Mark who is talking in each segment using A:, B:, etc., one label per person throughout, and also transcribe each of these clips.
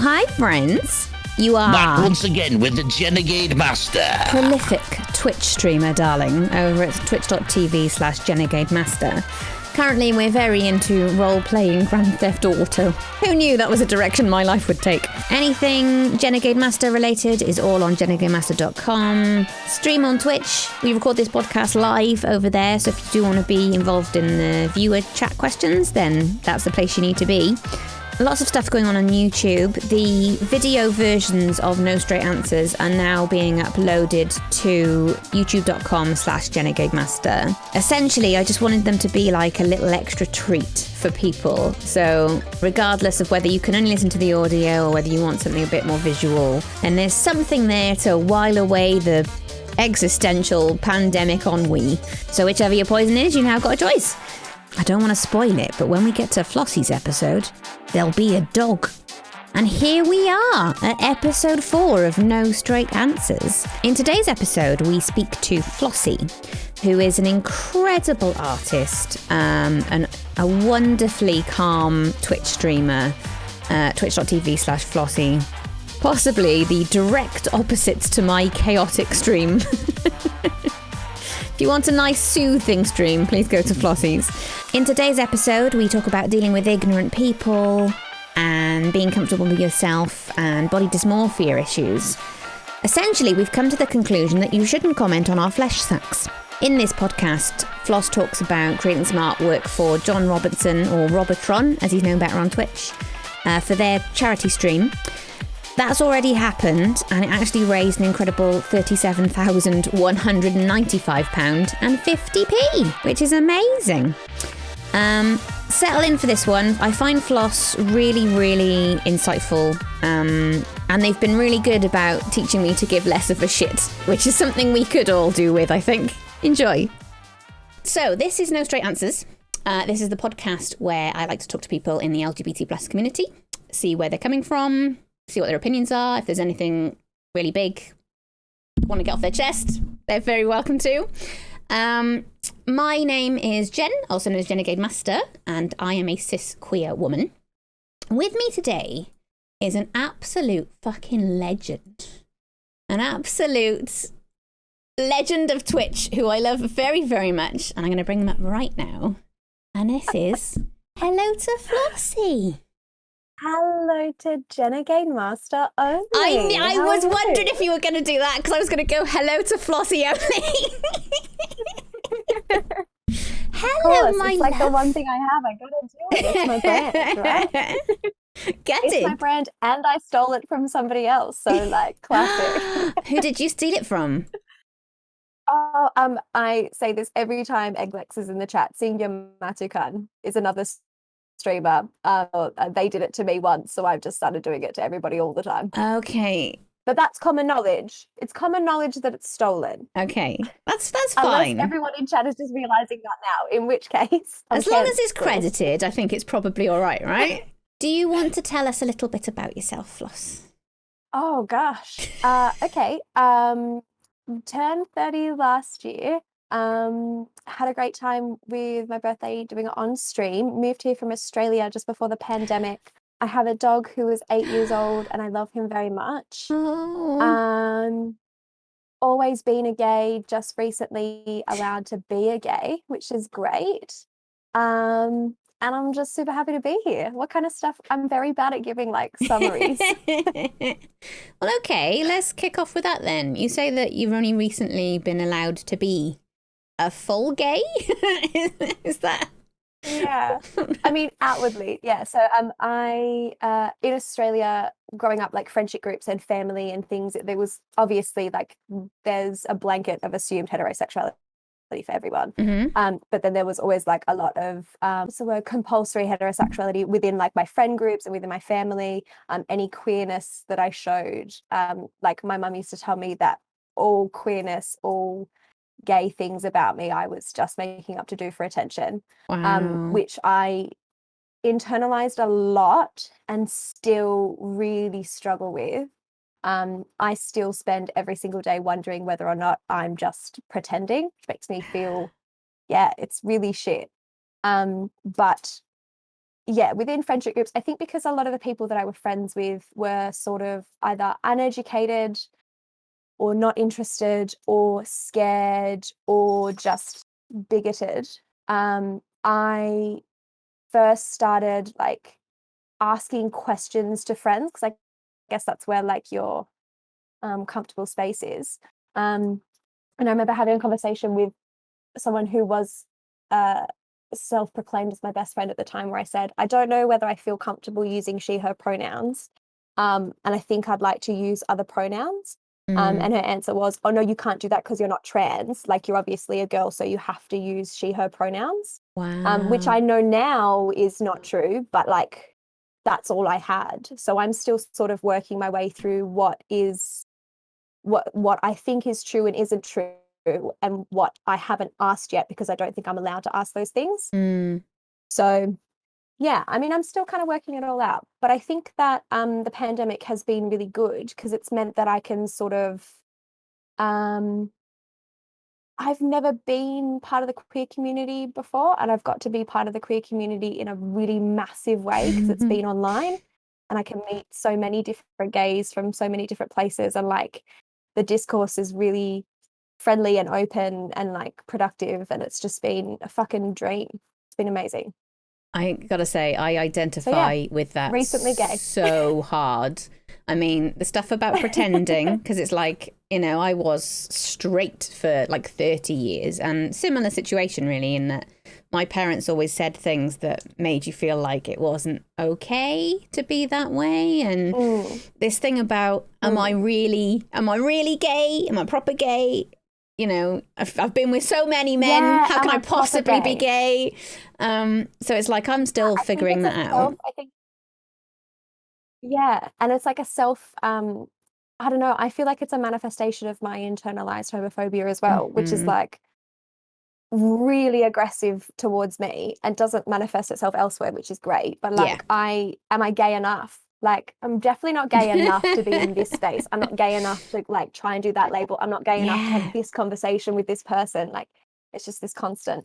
A: hi, friends. You are
B: back once again with the Renegade Master.
A: Prolific Twitch streamer, darling, over at twitch.tv/Renegade Master. Currently, we're very into role-playing Grand Theft Auto. Who knew that was a direction my life would take? Anything Renegade Master related is all on renegademaster.com. Stream on Twitch. We record this podcast live over there, so if you do want to be involved in the viewer chat questions, then that's the place you need to be. Lots of stuff going on YouTube. The video versions of No Straight Answers are now being uploaded to youtube.com/renegademaster. Essentially, I just wanted them to be like a little extra treat for people. So regardless of whether you can only listen to the audio or whether you want something a bit more visual, and there's something there to while away the existential pandemic ennui. So whichever your poison is, you now got a choice. I don't want to spoil it, but when we get to Flossie's episode, there'll be a dog. And here we are at episode 4 of No Straight Answers. In today's episode, we speak to Flosssie, who is an incredible artist and a wonderfully calm Twitch streamer, twitch.tv/Flosssie. Possibly the direct opposites to my chaotic stream. If you want a nice soothing stream, please go to Flossie's. In today's episode, we talk about dealing with ignorant people and being comfortable with yourself and body dysmorphia issues. Essentially, we've come to the conclusion that you shouldn't comment on our flesh sacks. In this podcast, Floss talks about creating some artwork for John Robbertson, or Robbotron, as he's known better on Twitch, for their charity stream. That's already happened, and it actually raised an incredible £37,195.50p, which is amazing. Settle in for this one. I find Floss really, really insightful, and they've been really good about teaching me to give less of a shit, which is something we could all do with, I think. Enjoy. So this is No Straight Answers. This is the podcast where I like to talk to people in the LGBT plus community, see where they're coming from, see what their opinions are. If there's anything really big want to get off their chest, they're very welcome to. My name is Jen, also known as Renegade Master, and I am a cis queer woman. With me today is an absolute fucking legend. An absolute legend of Twitch who I love very, very much. And I'm going to bring them up right now. And this is hello to Flosssie.
C: Hello to Renegade Master only.
A: I was wondering if you were going to do that because I was going to go hello to Flosssie only. Hello, my
C: it's
A: love.
C: like the one thing I have. I gotta do it. It's my brand, right? It's my brand, and I stole it from somebody else. So, like, classic.
A: Who did you steal it from?
C: Oh, I say this every time Egglex is in the chat. Singya Matukan is another streamer. They did it to me once, so I've just started doing it to everybody all the time.
A: Okay.
C: But that's common knowledge. It's common knowledge that it's stolen.
A: Okay. That's fine.
C: Unless everyone in chat is just realising that now, in which case...
A: As long as it's credited, I think it's probably all right? Do you want to tell us a little bit about yourself, Floss?
C: Oh, gosh. Okay. Turned 30 last year. Had a great time with my birthday doing it on stream. Moved here from Australia just before the pandemic. I have a dog who is 8 years old and I love him very much.
A: Oh.
C: Always been a gay, just recently allowed to be a gay, which is great. And I'm just super happy to be here. What kind of stuff? I'm very bad at giving like summaries.
A: Well, okay, let's kick off with that then. You say that you've only recently been allowed to be a full gay? Is that...
C: Yeah, I mean outwardly, yeah. So I in Australia growing up, like friendship groups and family and things, there was obviously like there's a blanket of assumed heterosexuality for everyone.
A: Mm-hmm.
C: But then there was always like a lot of compulsory heterosexuality within like my friend groups and within my family. Any queerness that I showed, like my mum used to tell me that all queerness, all gay things about me I was just making up to do for attention.
A: Wow.
C: Which I internalized a lot and still really struggle with. I still spend every single day wondering whether or not I'm just pretending, which makes me feel, yeah, it's really shit. But yeah, within friendship groups, I think because a lot of the people that I were friends with were sort of either uneducated or not interested or scared or just bigoted. I first started like asking questions to friends because I guess that's where like your comfortable space is. And I remember having a conversation with someone who was self-proclaimed as my best friend at the time, where I said, I don't know whether I feel comfortable using she, her pronouns. And I think I'd like to use other pronouns. And her answer was, oh, no, you can't do that because you're not trans. Like, you're obviously a girl, so you have to use she, her pronouns.
A: Wow.
C: Which I know now is not true, but like, that's all I had. So I'm still sort of working my way through what I think is true and isn't true, and what I haven't asked yet because I don't think I'm allowed to ask those things. So yeah, I mean, I'm still kind of working it all out, but I think that the pandemic has been really good because it's meant that I can sort of I've never been part of the queer community before, and I've got to be part of the queer community in a really massive way because it's been online, and I can meet so many different gays from so many different places, and like the discourse is really friendly and open and like productive, and it's just been a fucking dream. It's been amazing.
A: I gotta say, I identify with that
C: recently gay.
A: so hard. I mean, the stuff about pretending, because it's like, you know, I was straight for like 30 years, and similar situation really, in that my parents always said things that made you feel like it wasn't okay to be that way. And this thing about, am I really gay? Am I proper gay? You know, I've been with so many men.
C: Yeah,
A: how can
C: am
A: I
C: I proper
A: possibly be
C: gay?
A: gay? So it's like I'm still figuring that out.
C: I think, yeah, and it's like a self. I don't know. I feel like it's a manifestation of my internalized homophobia as well, which is like really aggressive towards me and doesn't manifest itself elsewhere, which is great. But like, am I gay enough? Like, I'm definitely not gay enough to be in this space. I'm not gay enough to like try and do that label. I'm not gay enough to have this conversation with this person. Like, it's just this constant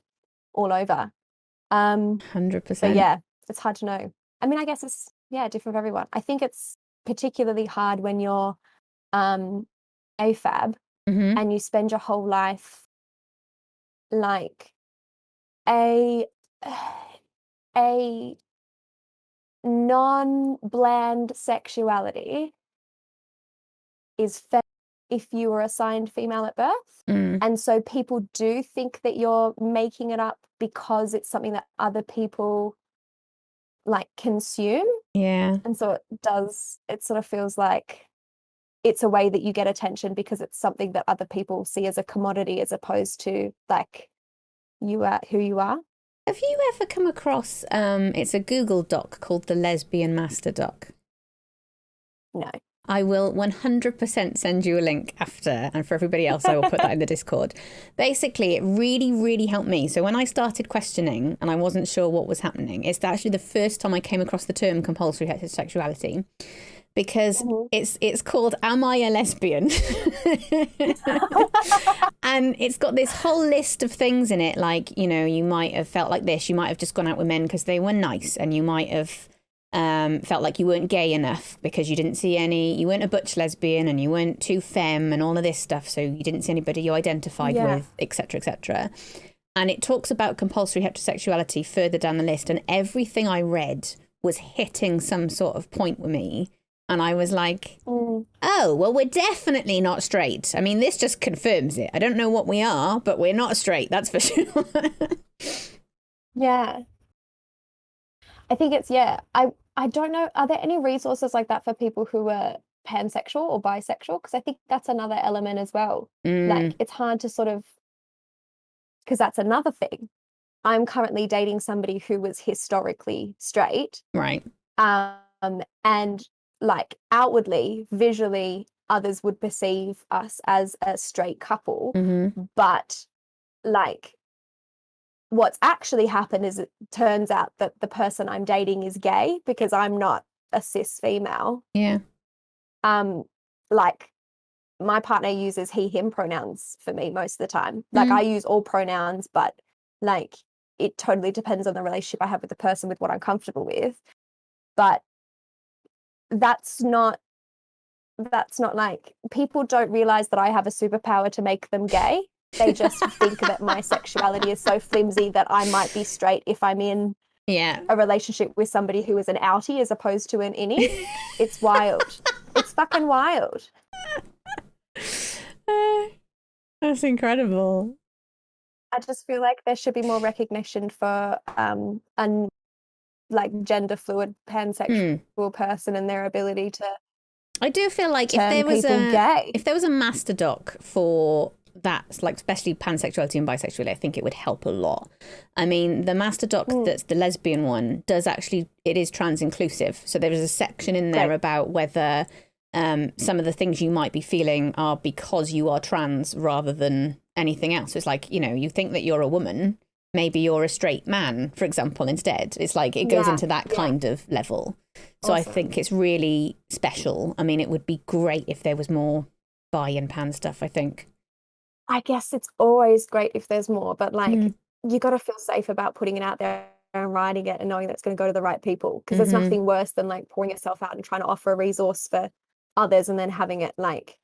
C: all over.
A: 100%.
C: But yeah, it's hard to know. I mean, I guess it's different for everyone. I think it's particularly hard when you're AFAB and you spend your whole life like a non-bland sexuality is if you were assigned female at birth. And so people do think that you're making it up because it's something that other people like consume.
A: Yeah.
C: And so it sort of feels like it's a way that you get attention because it's something that other people see as a commodity as opposed to like you are who you are.
A: Have you ever come across, it's a Google doc called the Lesbian Master Doc?
C: No.
A: I will 100% send you a link after, and for everybody else, I will put that in the Discord. Basically, it really, really helped me. So when I started questioning and I wasn't sure what was happening, it's actually the first time I came across the term compulsory heterosexuality, because it's called Am I a Lesbian? And it's got this whole list of things in it, like, you know, you might have felt like this, you might have just gone out with men because they were nice, and you might have felt like you weren't gay enough because you didn't see you weren't a butch lesbian, and you weren't too femme and all of this stuff, so you didn't see anybody you identified with, etc., etc. And it talks about compulsory heterosexuality further down the list, and everything I read was hitting some sort of point with me. And I was like, oh, well, we're definitely not straight. I mean, this just confirms it. I don't know what we are, but we're not straight, that's for sure.
C: Yeah. I think it's, I don't know, are there any resources like that for people who are pansexual or bisexual? Because I think that's another element as well. Like, it's hard to sort of, because that's another thing. I'm currently dating somebody who was historically straight.
A: Right.
C: And like outwardly, visually, others would perceive us as a straight couple. But like, what's actually happened is it turns out that the person I'm dating is gay because I'm not a cis female.
A: Yeah.
C: Like, my partner uses he, him pronouns for me most of the time. Like, I use all pronouns, but like it totally depends on the relationship I have with the person, with what I'm comfortable with. But that's not like, people don't realize that I have a superpower to make them gay. They just think that my sexuality is so flimsy that I might be straight if I'm in a relationship with somebody who is an outie as opposed to an innie. It's wild. It's fucking wild.
A: That's incredible.
C: I just feel like there should be more recognition for like gender fluid pansexual person and their ability to.
A: I do feel like
C: if
A: there was a master doc for that, like especially pansexuality and bisexuality, I think it would help a lot. I mean, the master doc that's the lesbian one it is trans inclusive. So there is a section in there about whether some of the things you might be feeling are because you are trans rather than anything else. It's like, you know, you think that you're a woman, maybe you're a straight man, for example, instead. It's like it goes into that kind of level. So awesome. I think it's really special. I mean, it would be great if there was more bi and pan stuff, I think.
C: I guess it's always great if there's more, but like you got to feel safe about putting it out there and writing it and knowing that it's going to go to the right people, because there's nothing worse than like pouring yourself out and trying to offer a resource for others and then having it like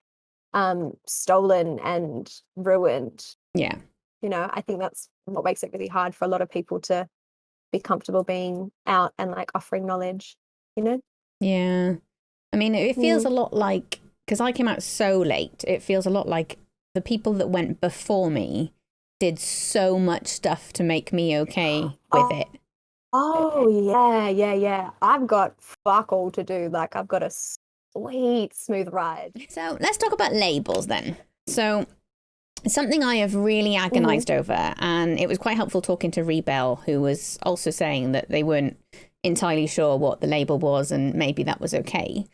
C: stolen and ruined.
A: Yeah.
C: You know, I think that's what makes it really hard for a lot of people to be comfortable being out and like offering knowledge, you know?
A: Yeah. I mean, it feels a lot like, because I came out so late, it feels a lot like the people that went before me did so much stuff to make me okay with it.
C: Oh, yeah. I've got fuck all to do. Like, I've got a sweet, smooth ride.
A: So let's talk about labels then. So it's something I have really agonized over, and it was quite helpful talking to Rebel, who was also saying that they weren't entirely sure what the label was and maybe that was okay.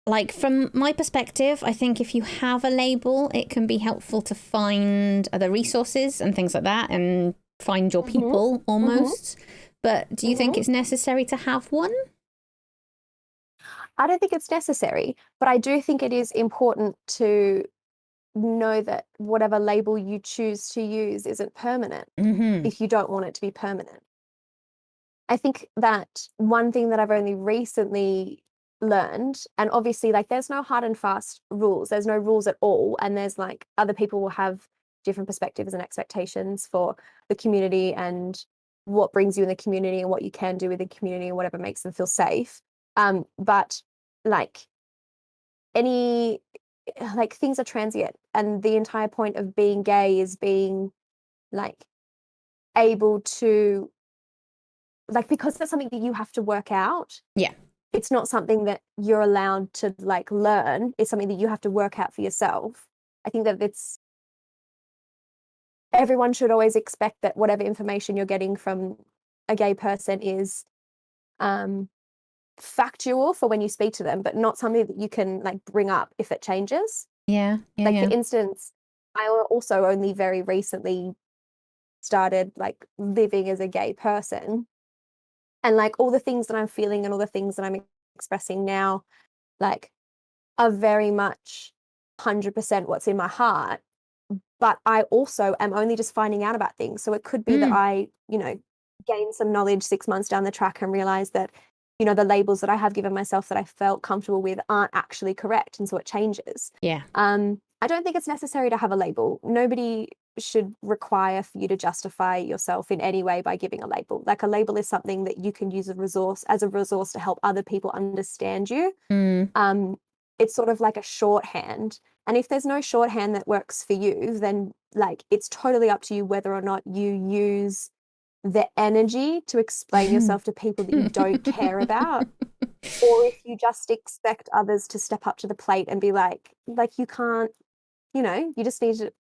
A: Like, from my perspective, I think if you have a label, it can be helpful to find other resources and things like that and find your people almost. But do you think it's necessary to have one?
C: I don't think it's necessary, but I do think it is important to know that whatever label you choose to use isn't permanent if you don't want it to be permanent. I think that one thing that I've only recently learned, and obviously like there's no hard and fast rules, there's no rules at all, and there's like other people will have different perspectives and expectations for the community and what brings you in the community and what you can do with the community and whatever makes them feel safe, but like any like things are transient, and the entire point of being gay is being like able to like, because that's something that you have to work out. It's not something that you're allowed to like learn. It's something that you have to work out for yourself. I think that everyone should always expect that whatever information you're getting from a gay person is factual for when you speak to them, but not something that you can like bring up if it changes. For instance, I also only very recently started like living as a gay person, and like all the things that I'm feeling and all the things that I'm expressing now like are very much 100% what's in my heart, but I also am only just finding out about things. So it could be that I, you know, gain some knowledge 6 months down the track and realize that, you know, the labels that I have given myself that I felt comfortable with aren't actually correct, and so it changes. I don't think it's necessary to have a label. Nobody should require for you to justify yourself in any way by giving a label. Like, a label is something that you can use as a resource to help other people understand you. It's sort of like a shorthand. And if there's no shorthand that works for you, then like it's totally up to you whether or not you use the energy to explain yourself to people that you don't care about, or if you just expect others to step up to the plate and be like you can't, you know, you just need to.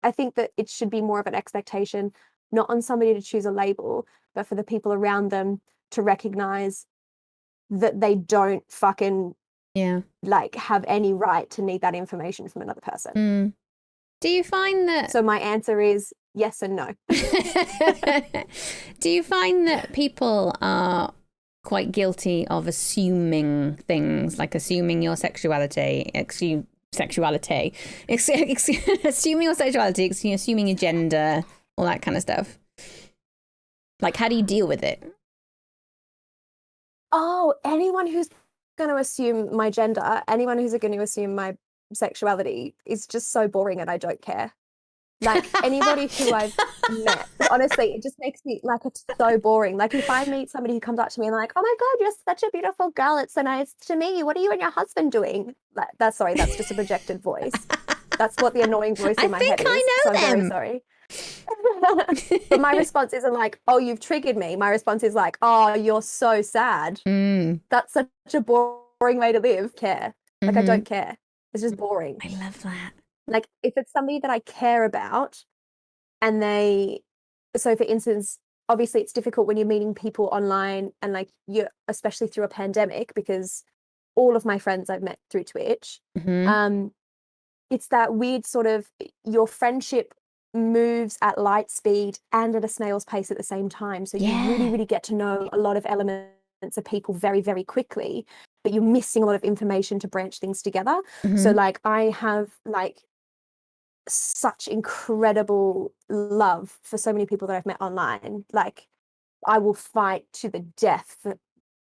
C: I think that it should be more of an expectation, not on somebody to choose a label, but for the people around them to recognize that they don't fucking like have any right to need that information from another person.
A: Do you find that?
C: So my answer is yes and no.
A: Do you find that people are quite guilty of assuming things, like assuming your sexuality, assuming your sexuality, assuming your gender, all that kind of stuff? Like, how do you deal with it?
C: Oh, anyone who's going to assume my gender, anyone who's going to assume my sexuality is just so boring and I don't care. Like anybody who I've met, honestly, it just makes me like, it's so boring. Like if I meet somebody who comes up to me and like, oh my God, you're such a beautiful girl. It's so nice to meet you. What are you and your husband doing? Like, that's just a projected voice. That's what the annoying voice in my head is.
A: I
C: So
A: know
C: I'm very
A: them.
C: sorry. But my response isn't like, oh, you've triggered me. My response is like, oh, you're so sad. That's such a boring way to live. Like I don't care. It's just boring.
A: I love that.
C: Like if it's somebody that I care about and so for instance, obviously it's difficult when you're meeting people online and like you're, especially through a pandemic, because all of my friends I've met through Twitch, it's that weird sort of, your friendship moves at light speed and at a snail's pace at the same time. So you really, really get to know a lot of elements of people very, very quickly, but you're missing a lot of information to branch things together. So like I have like such incredible love for so many people that I've met online. Like I will fight to the death for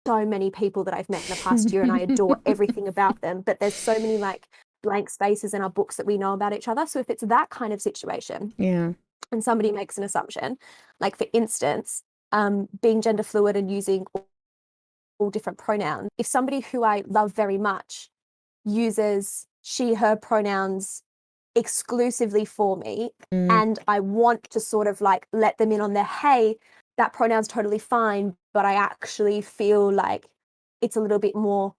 C: so many people that I've met in the past year and I adore everything about them. But there's so many like blank spaces in our books that we know about each other. So if it's that kind of situation and somebody makes an assumption, like for instance, being gender fluid and using all different pronouns, if somebody who I love very much uses she, her pronouns exclusively for me and I want to sort of like let them in on their, hey, that pronoun's totally fine, but I actually feel like it's a little bit more,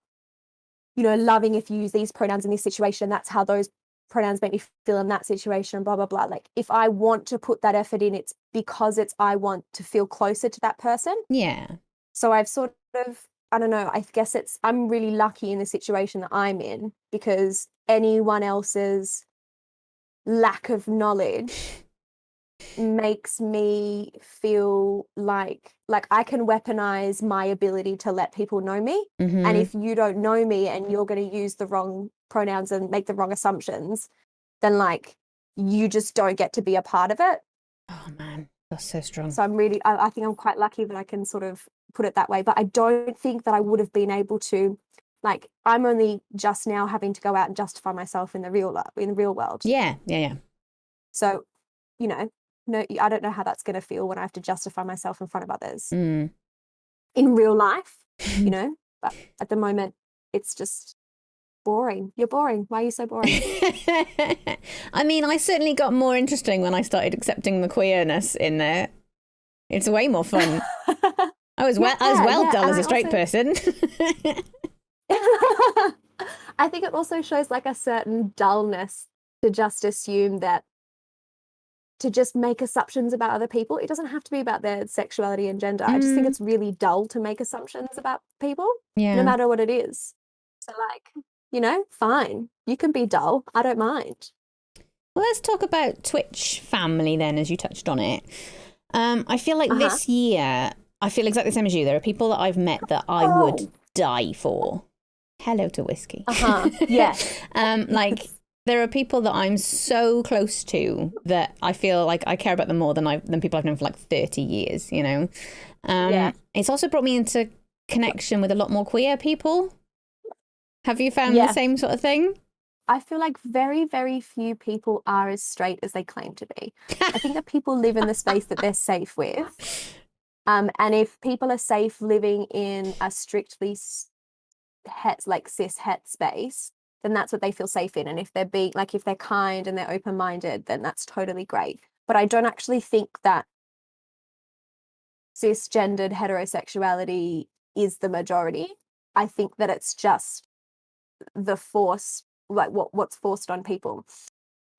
C: you know, loving if you use these pronouns in this situation. That's how those pronouns make me feel in that situation, blah, blah, blah. Like if I want to put that effort in, it's because I want to feel closer to that person.
A: Yeah.
C: So I've sort of, I don't know, I guess I'm really lucky in the situation that I'm in, because anyone else's lack of knowledge makes me feel like I can weaponize my ability to let people know me. And if you don't know me and you're going to use the wrong pronouns and make the wrong assumptions, then like you just don't get to be a part of it.
A: Oh man, that's so strong.
C: So I think I'm quite lucky that I can sort of put it that way, but I don't think that I would have been able to, like, I'm only just now having to go out and justify myself in the real world.
A: Yeah.
C: So, you know, no, I don't know how that's going to feel when I have to justify myself in front of others in real life, you know, but at the moment it's just boring. You're boring. Why are you so boring?
A: I mean, I certainly got more interesting when I started accepting the queerness in there. It's way more fun. I was well dull as a straight person.
C: I think it also shows like a certain dullness to just assume that, to just make assumptions about other people. It doesn't have to be about their sexuality and gender. I just think it's really dull to make assumptions about people, no matter what it is. So like, you know, fine, you can be dull. I don't mind.
A: Well, let's talk about Twitch family then, as you touched on it. I feel like this year, I feel exactly the same as you. There are people that I've met that I would die for. Hello to whiskey.
C: Yeah.
A: Like there are people that I'm so close to that I feel like I care about them more than people I've known for like 30 years, you know? It's also brought me into connection with a lot more queer people. Have you found the same sort of thing?
C: I feel like very, very few people are as straight as they claim to be. I think that people live in the space that they're safe with. And if people are safe living in a strictly cis het space, then that's what they feel safe in. And if they're kind and they're open-minded, then that's totally great. But I don't actually think that cisgendered heterosexuality is the majority. I think that it's just the force, like what's forced on people.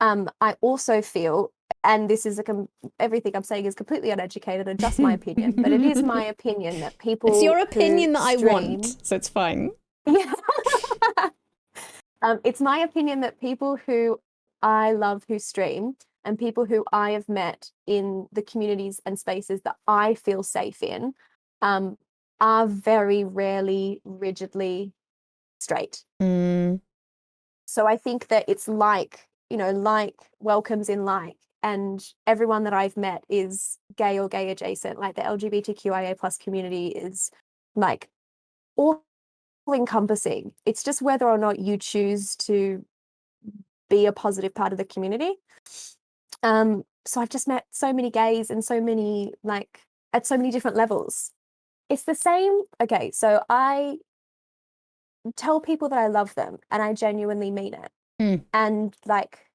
C: I also feel, and this is everything I'm saying is completely uneducated and just my opinion, but it is my opinion that people.
A: It's your opinion that I want, so it's fine.
C: Yeah. It's my opinion that people who I love who stream and people who I have met in the communities and spaces that I feel safe in are very rarely rigidly straight. So I think that it's like, you know, like welcomes in like. and everyone that I've met is gay or gay adjacent. Like the LGBTQIA plus community is like all encompassing. It's just whether or not you choose to be a positive part of the community. So I've just met so many gays and so many, like, at so many different levels. It's the same. Okay, so I tell people that I love them and I genuinely mean it. And like,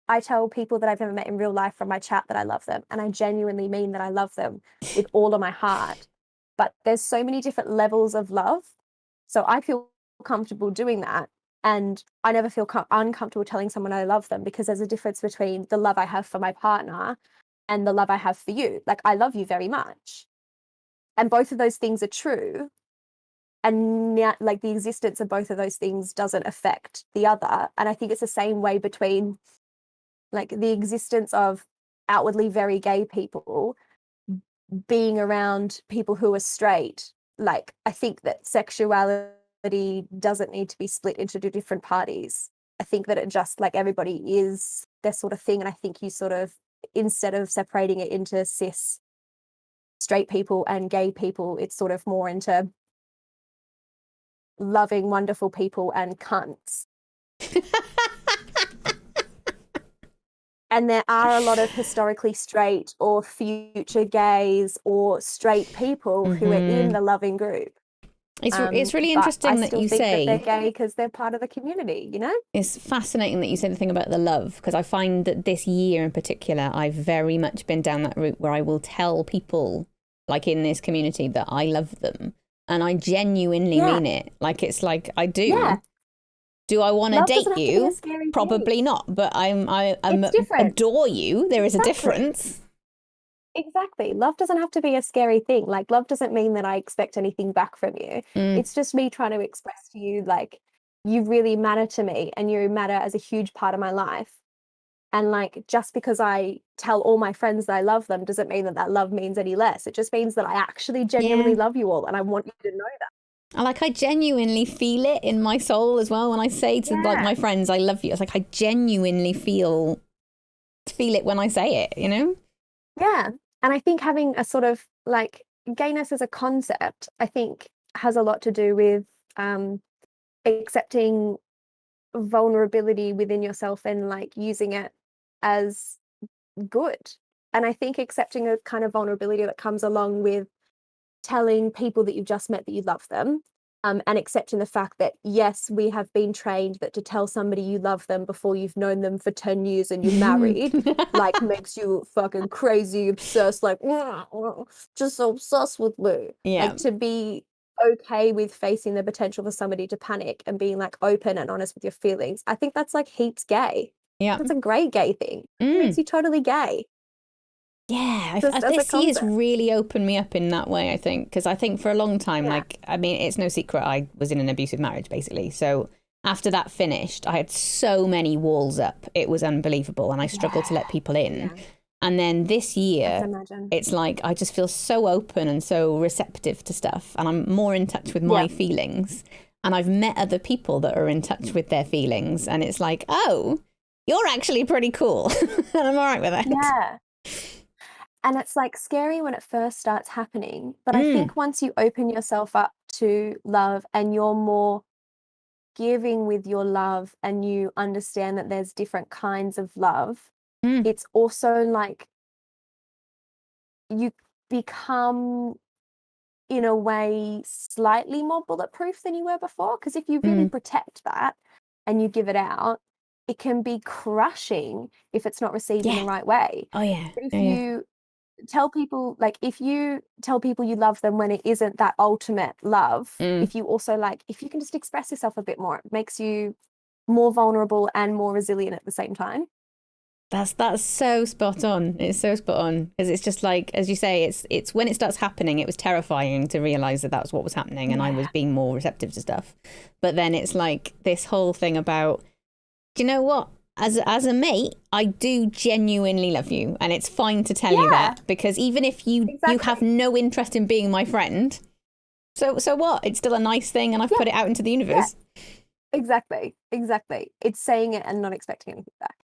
C: I tell people that I've never met in real life from my chat that I love them, and I genuinely mean that I love them with all of my heart. But there's so many different levels of love. So I feel comfortable doing that. And I never feel uncomfortable telling someone I love them, because there's a difference between the love I have for my partner and the love I have for you. Like, I love you very much. And both of those things are true. And like, the existence of both of those things doesn't affect the other. And I think it's the same way between like the existence of outwardly very gay people being around people who are straight. Like, I think that sexuality doesn't need to be split into two different parties. I think that it just, like, everybody is their sort of thing. And I think you sort of, instead of separating it into cis straight people and gay people, it's sort of more into loving wonderful people and cunts. And there are a lot of historically straight or future gays or straight people who are in the loving group.
A: It's really interesting that you say
C: that they're gay because they're part of the community, you know?
A: It's fascinating that you say the thing about the love, because I find that this year in particular, I've very much been down that route where I will tell people, like in this community, that I love them. And I genuinely mean it. Like, it's like, I do. Yeah. Do I want to date you? Probably thing. Not. But I adore you. There is a difference.
C: Exactly. Love doesn't have to be a scary thing. Like, love doesn't mean that I expect anything back from you. It's just me trying to express to you, like, you really matter to me and you matter as a huge part of my life. And like, just because I tell all my friends that I love them doesn't mean that that love means any less. It just means that I actually genuinely love you all, and I want you to know that.
A: Like, I genuinely feel it in my soul as well when I say to like my friends, I love you. It's like, I genuinely feel it when I say it, you know?
C: Yeah. And I think having a sort of like gayness as a concept, I think has a lot to do with accepting vulnerability within yourself and like using it as good. And I think accepting a kind of vulnerability that comes along with telling people that you've just met that you love them, and accepting the fact that, yes, we have been trained that to tell somebody you love them before you've known them for 10 years and you're married, like, makes you fucking crazy, obsessed, like, just so obsessed with me.
A: Yeah.
C: Like, to be okay with facing the potential for somebody to panic and being like open and honest with your feelings. I think that's like heaps gay.
A: Yeah.
C: That's a great gay thing. It makes you totally gay.
A: Yeah, this year's really opened me up in that way, I think, because I think for a long time, like, I mean, it's no secret I was in an abusive marriage, basically. So after that finished, I had so many walls up. It was unbelievable. And I struggled to let people in. Yeah. And then this year, it's like I just feel so open and so receptive to stuff. And I'm more in touch with my feelings. And I've met other people that are in touch with their feelings. And it's like, oh, you're actually pretty cool. And I'm all right with it.
C: Yeah. And it's like scary when it first starts happening. But I think once you open yourself up to love and you're more giving with your love and you understand that there's different kinds of love, it's also like you become, in a way, slightly more bulletproof than you were before. Because if you really protect that and you give it out, it can be crushing if it's not received in the right way.
A: Oh, yeah.
C: But if you tell people, like, if you tell people you love them when it isn't that ultimate love, if you also, like, if you can just express yourself a bit more, it makes you more vulnerable and more resilient at the same time.
A: That's so spot on. It's so spot on, because it's just like, as you say, it's when it starts happening, it was terrifying to realize that was what was happening, and I was being more receptive to stuff. But then it's like this whole thing about, do you know what? As a mate, I do genuinely love you, and it's fine to tell you that, because even if you have no interest in being my friend, so what? It's still a nice thing, and I've put it out into the universe.
C: Yeah. Exactly. It's saying it and not expecting anything back.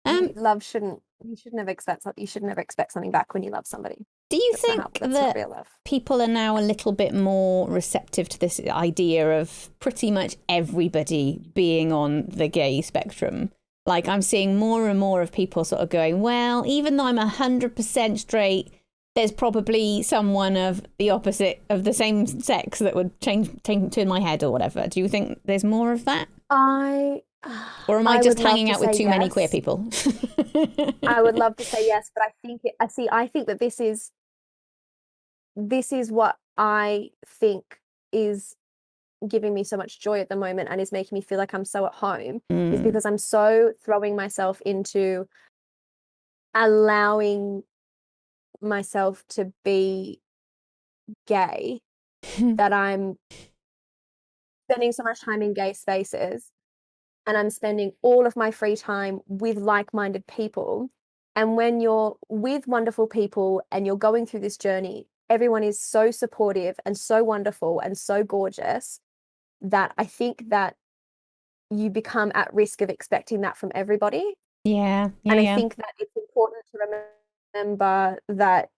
C: Love shouldn't, you should never expect something, you should never expect something back when you love somebody.
A: Do you
C: That's not
A: think
C: that's not
A: that
C: real love.
A: people are now a little bit more receptive to this idea of pretty much everybody being on the gay spectrum? Like, I'm seeing more and more of people sort of going, well, even though I'm 100% straight, there's probably someone of the opposite of the same sex that would turn my head or whatever. Do you think there's more of that? Or am I just
C: would love
A: hanging
C: to
A: out with
C: say
A: too many queer
C: yes.
A: people?
C: I would love to say yes, but I think I think that this is what I think is giving me so much joy at the moment and is making me feel like I'm so at home, is because I'm so throwing myself into allowing myself to be gay that I'm spending so much time in gay spaces, and I'm spending all of my free time with like-minded people. And when you're with wonderful people and you're going through this journey, everyone is so supportive and so wonderful and so gorgeous that I think that you become at risk of expecting that from everybody.
A: Yeah.
C: And I think that it's important to remember that,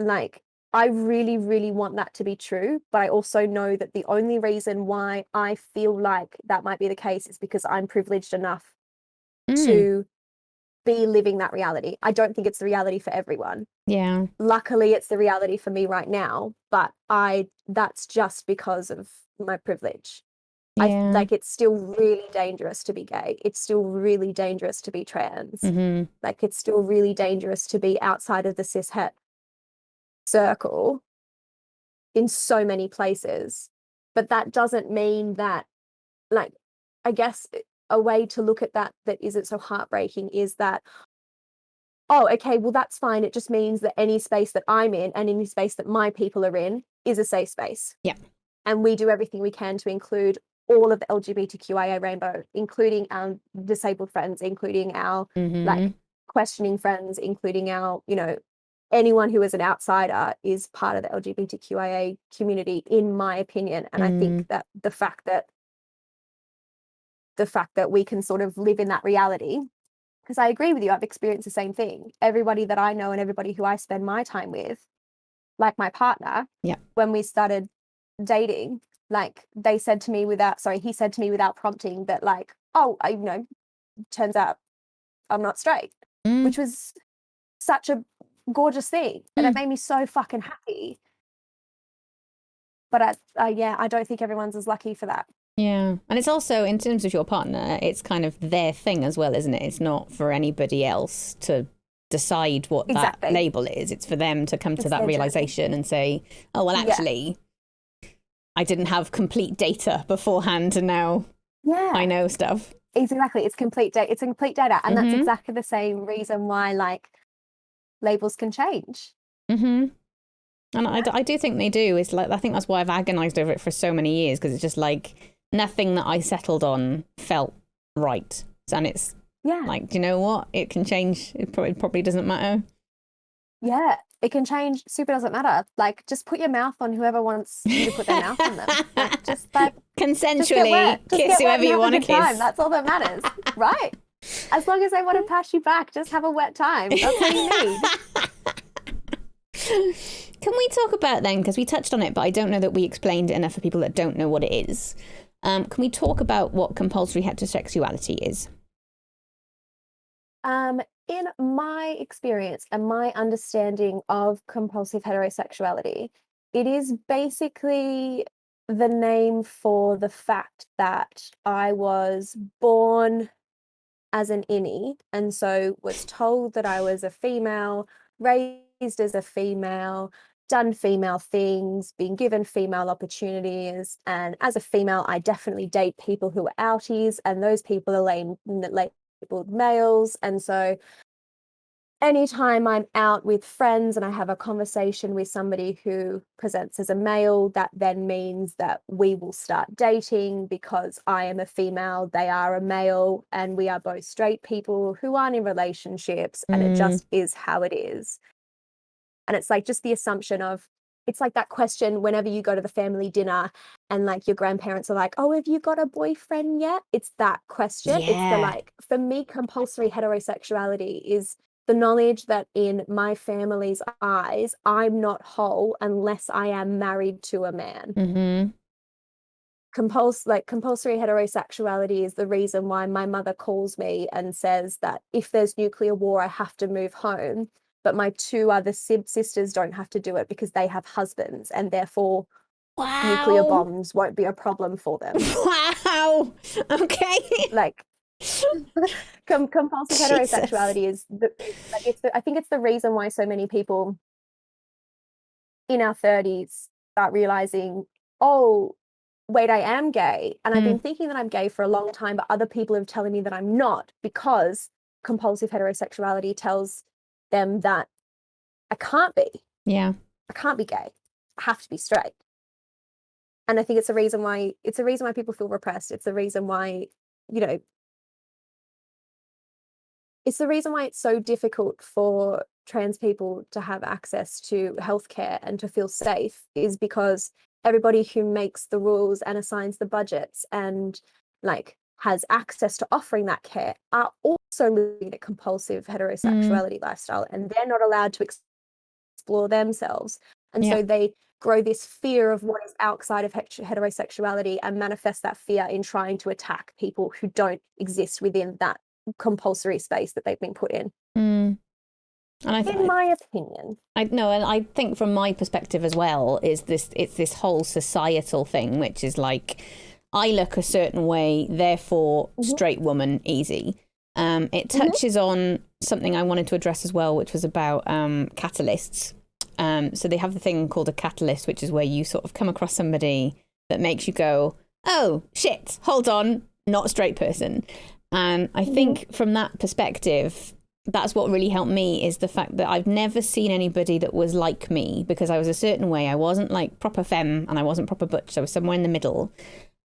C: like, I really, really want that to be true, but I also know that the only reason why I feel like that might be the case is because I'm privileged enough to be living that reality. I don't think it's the reality for everyone.
A: Yeah.
C: Luckily, it's the reality for me right now, but that's just because of my privilege.
A: Yeah.
C: Like, it's still really dangerous to be gay. It's still really dangerous to be trans. Like, it's still really dangerous to be outside of the cishet circle in so many places. But that doesn't mean that, like, I guess a way to look at that isn't so heartbreaking is that, oh, okay, well, that's fine. It just means that any space that I'm in and any space that my people are in is a safe space.
A: Yeah.
C: And we do everything we can to include all of the LGBTQIA rainbow, including our disabled friends, including our like questioning friends, including our, anyone who is an outsider is part of the LGBTQIA community, in my opinion. And I think that the fact that we can sort of live in that reality, because I agree with you, I've experienced the same thing. Everybody that I know and everybody who I spend my time with, like my partner, when we started dating, like he said to me without prompting that, like, oh, turns out I'm not straight, which was such a gorgeous thing. And it made me so fucking happy. But I don't think everyone's as lucky for that.
A: Yeah. And it's also, in terms of your partner, it's kind of their thing as well, isn't it? It's not for anybody else to decide what that label is. It's for them to come to that realization and say, oh, well, actually, I didn't have complete data beforehand and now I know stuff.
C: Exactly. It's complete data. It's complete data. And that's exactly the same reason why, like, labels can change.
A: And I do think they do. It's like, I think that's why I've agonized over it for so many years, because it's just like nothing that I settled on felt right. And it's like, do you know what? It can change. It probably doesn't matter.
C: Yeah, it can change. Super doesn't matter. Like, just put your mouth on whoever wants you to put their mouth on them. Like, just like
A: consensually kiss whoever you want to kiss.
C: Time. That's all that matters, right? As long as they want to pass you back, just have a wet time. That's all you need.
A: Can we talk about then, because we touched on it, but I don't know that we explained it enough for people that don't know what it is. Can we talk about what compulsory heterosexuality is?
C: In my experience and my understanding of compulsive heterosexuality, it is basically the name for the fact that I was born as an innie, and so was told that I was a female, raised as a female, done female things, been given female opportunities. And as a female, I definitely date people who are outies, and those people are labeled males. And so anytime I'm out with friends and I have a conversation with somebody who presents as a male, that then means that we will start dating because I am a female, they are a male, and we are both straight people who aren't in relationships, and it just is how it is. And it's like just the assumption of it's like that question whenever you go to the family dinner and like your grandparents are like, oh, have you got a boyfriend yet? It's that question. It's the
A: Yeah.
C: like, for me, compulsory heterosexuality is the knowledge that in my family's eyes, I'm not whole unless I am married to a man.
A: Mm-hmm.
C: Compulsory heterosexuality is the reason why my mother calls me and says that if there's nuclear war, I have to move home. But my two other sisters don't have to do it because they have husbands, and therefore nuclear bombs won't be a problem for them.
A: Wow. Okay.
C: Like compulsive heterosexuality is I think it's the reason why so many people in our 30s start realizing, oh, wait, I am gay. And I've been thinking that I'm gay for a long time, but other people are telling me that I'm not, because compulsive heterosexuality tells them that I can't be.
A: Yeah.
C: I can't be gay. I have to be straight. And I think it's a reason why people feel repressed. It's the reason why, it's the reason why it's so difficult for trans people to have access to healthcare and to feel safe, is because everybody who makes the rules and assigns the budgets and like has access to offering that care are also living a compulsive heterosexuality lifestyle, and they're not allowed to explore themselves. And so they grow this fear of what is outside of heterosexuality and manifest that fear in trying to attack people who don't exist within that compulsory space that they've been put in.
A: And
C: in my opinion,
A: I know, and I think from my perspective as well, it's this whole societal thing, which is like, I look a certain way, therefore straight woman, easy. It touches on something I wanted to address as well, which was about catalysts. So they have the thing called a catalyst, which is where you sort of come across somebody that makes you go, oh shit, hold on, not a straight person. And I think from that perspective, that's what really helped me, is the fact that I've never seen anybody that was like me, because I was a certain way. I wasn't like proper femme and I wasn't proper butch. I was somewhere in the middle.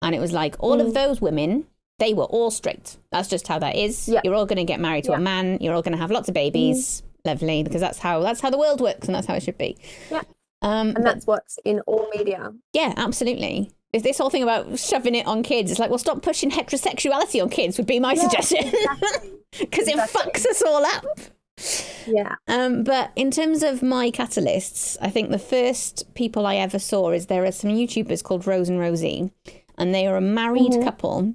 A: And it was like all of those women, they were all straight. That's just how that is. You're all going to get married to a man. You're all going to have lots of babies. Lovely, because that's how the world works, and that's how it should be. Yeah. And
C: that's what's in all media.
A: Yeah, absolutely. Is this whole thing about shoving it on kids? It's like, well, stop pushing heterosexuality on kids would be my suggestion, because it fucks us all up.
C: Yeah.
A: But in terms of my catalysts, I think the first people I ever saw is there are some YouTubers called Rose and Rosie, and they are a married couple.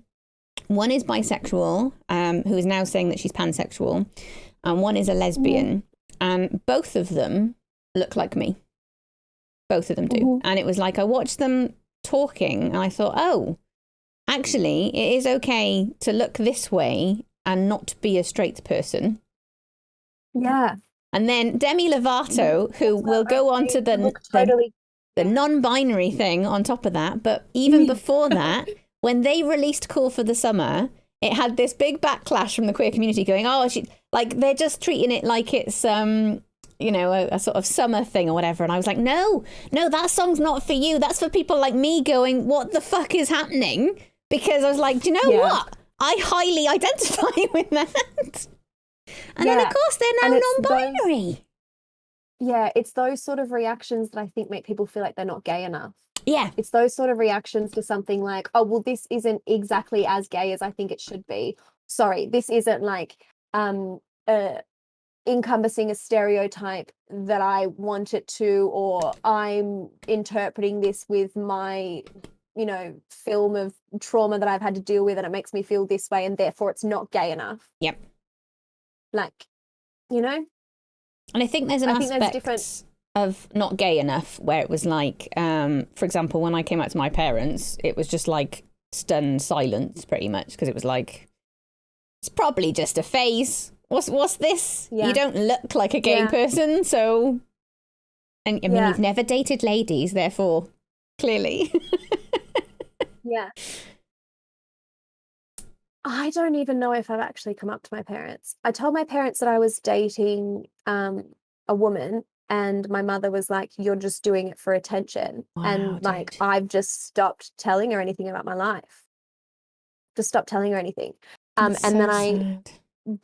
A: One is bisexual, who is now saying that she's pansexual, and one is a lesbian, and both of them look like me. Both of them do. And it was like, I watched them talking and I thought, oh, actually, it is okay to look this way and not be a straight person.
C: Yeah.
A: And then Demi Lovato, who will go on to the non-binary thing on top of that. But even before that, when they released Call for the Summer, it had this big backlash from the queer community going, oh, they're just treating it like it's, a sort of summer thing or whatever. And I was like, no, that song's not for you. That's for people like me going, what the fuck is happening? Because I was like, do you know what? I highly identify with that. And then, of course, they're now non-binary.
C: It's those sort of reactions that I think make people feel like they're not gay enough.
A: Yeah.
C: It's those sort of reactions to something like, oh, well, this isn't exactly as gay as I think it should be. Sorry, this isn't like encompassing a stereotype that I want it to, or I'm interpreting this with my, film of trauma that I've had to deal with, and it makes me feel this way, and therefore it's not gay enough.
A: Yep.
C: Like,
A: And I think there's an aspect of not gay enough where it was like, for example, when I came out to my parents, it was just like stunned silence pretty much, because it was like, it's probably just a phase. What's this? Yeah. You don't look like a gay person, so... And I mean, you've never dated ladies, therefore, clearly.
C: Yeah. I don't even know if I've actually come up to my parents. I told my parents that I was dating a woman, and my mother was like, you're just doing it for attention. Wow, and like, I've just stopped telling her anything about my life. Just stopped telling her anything. And so then I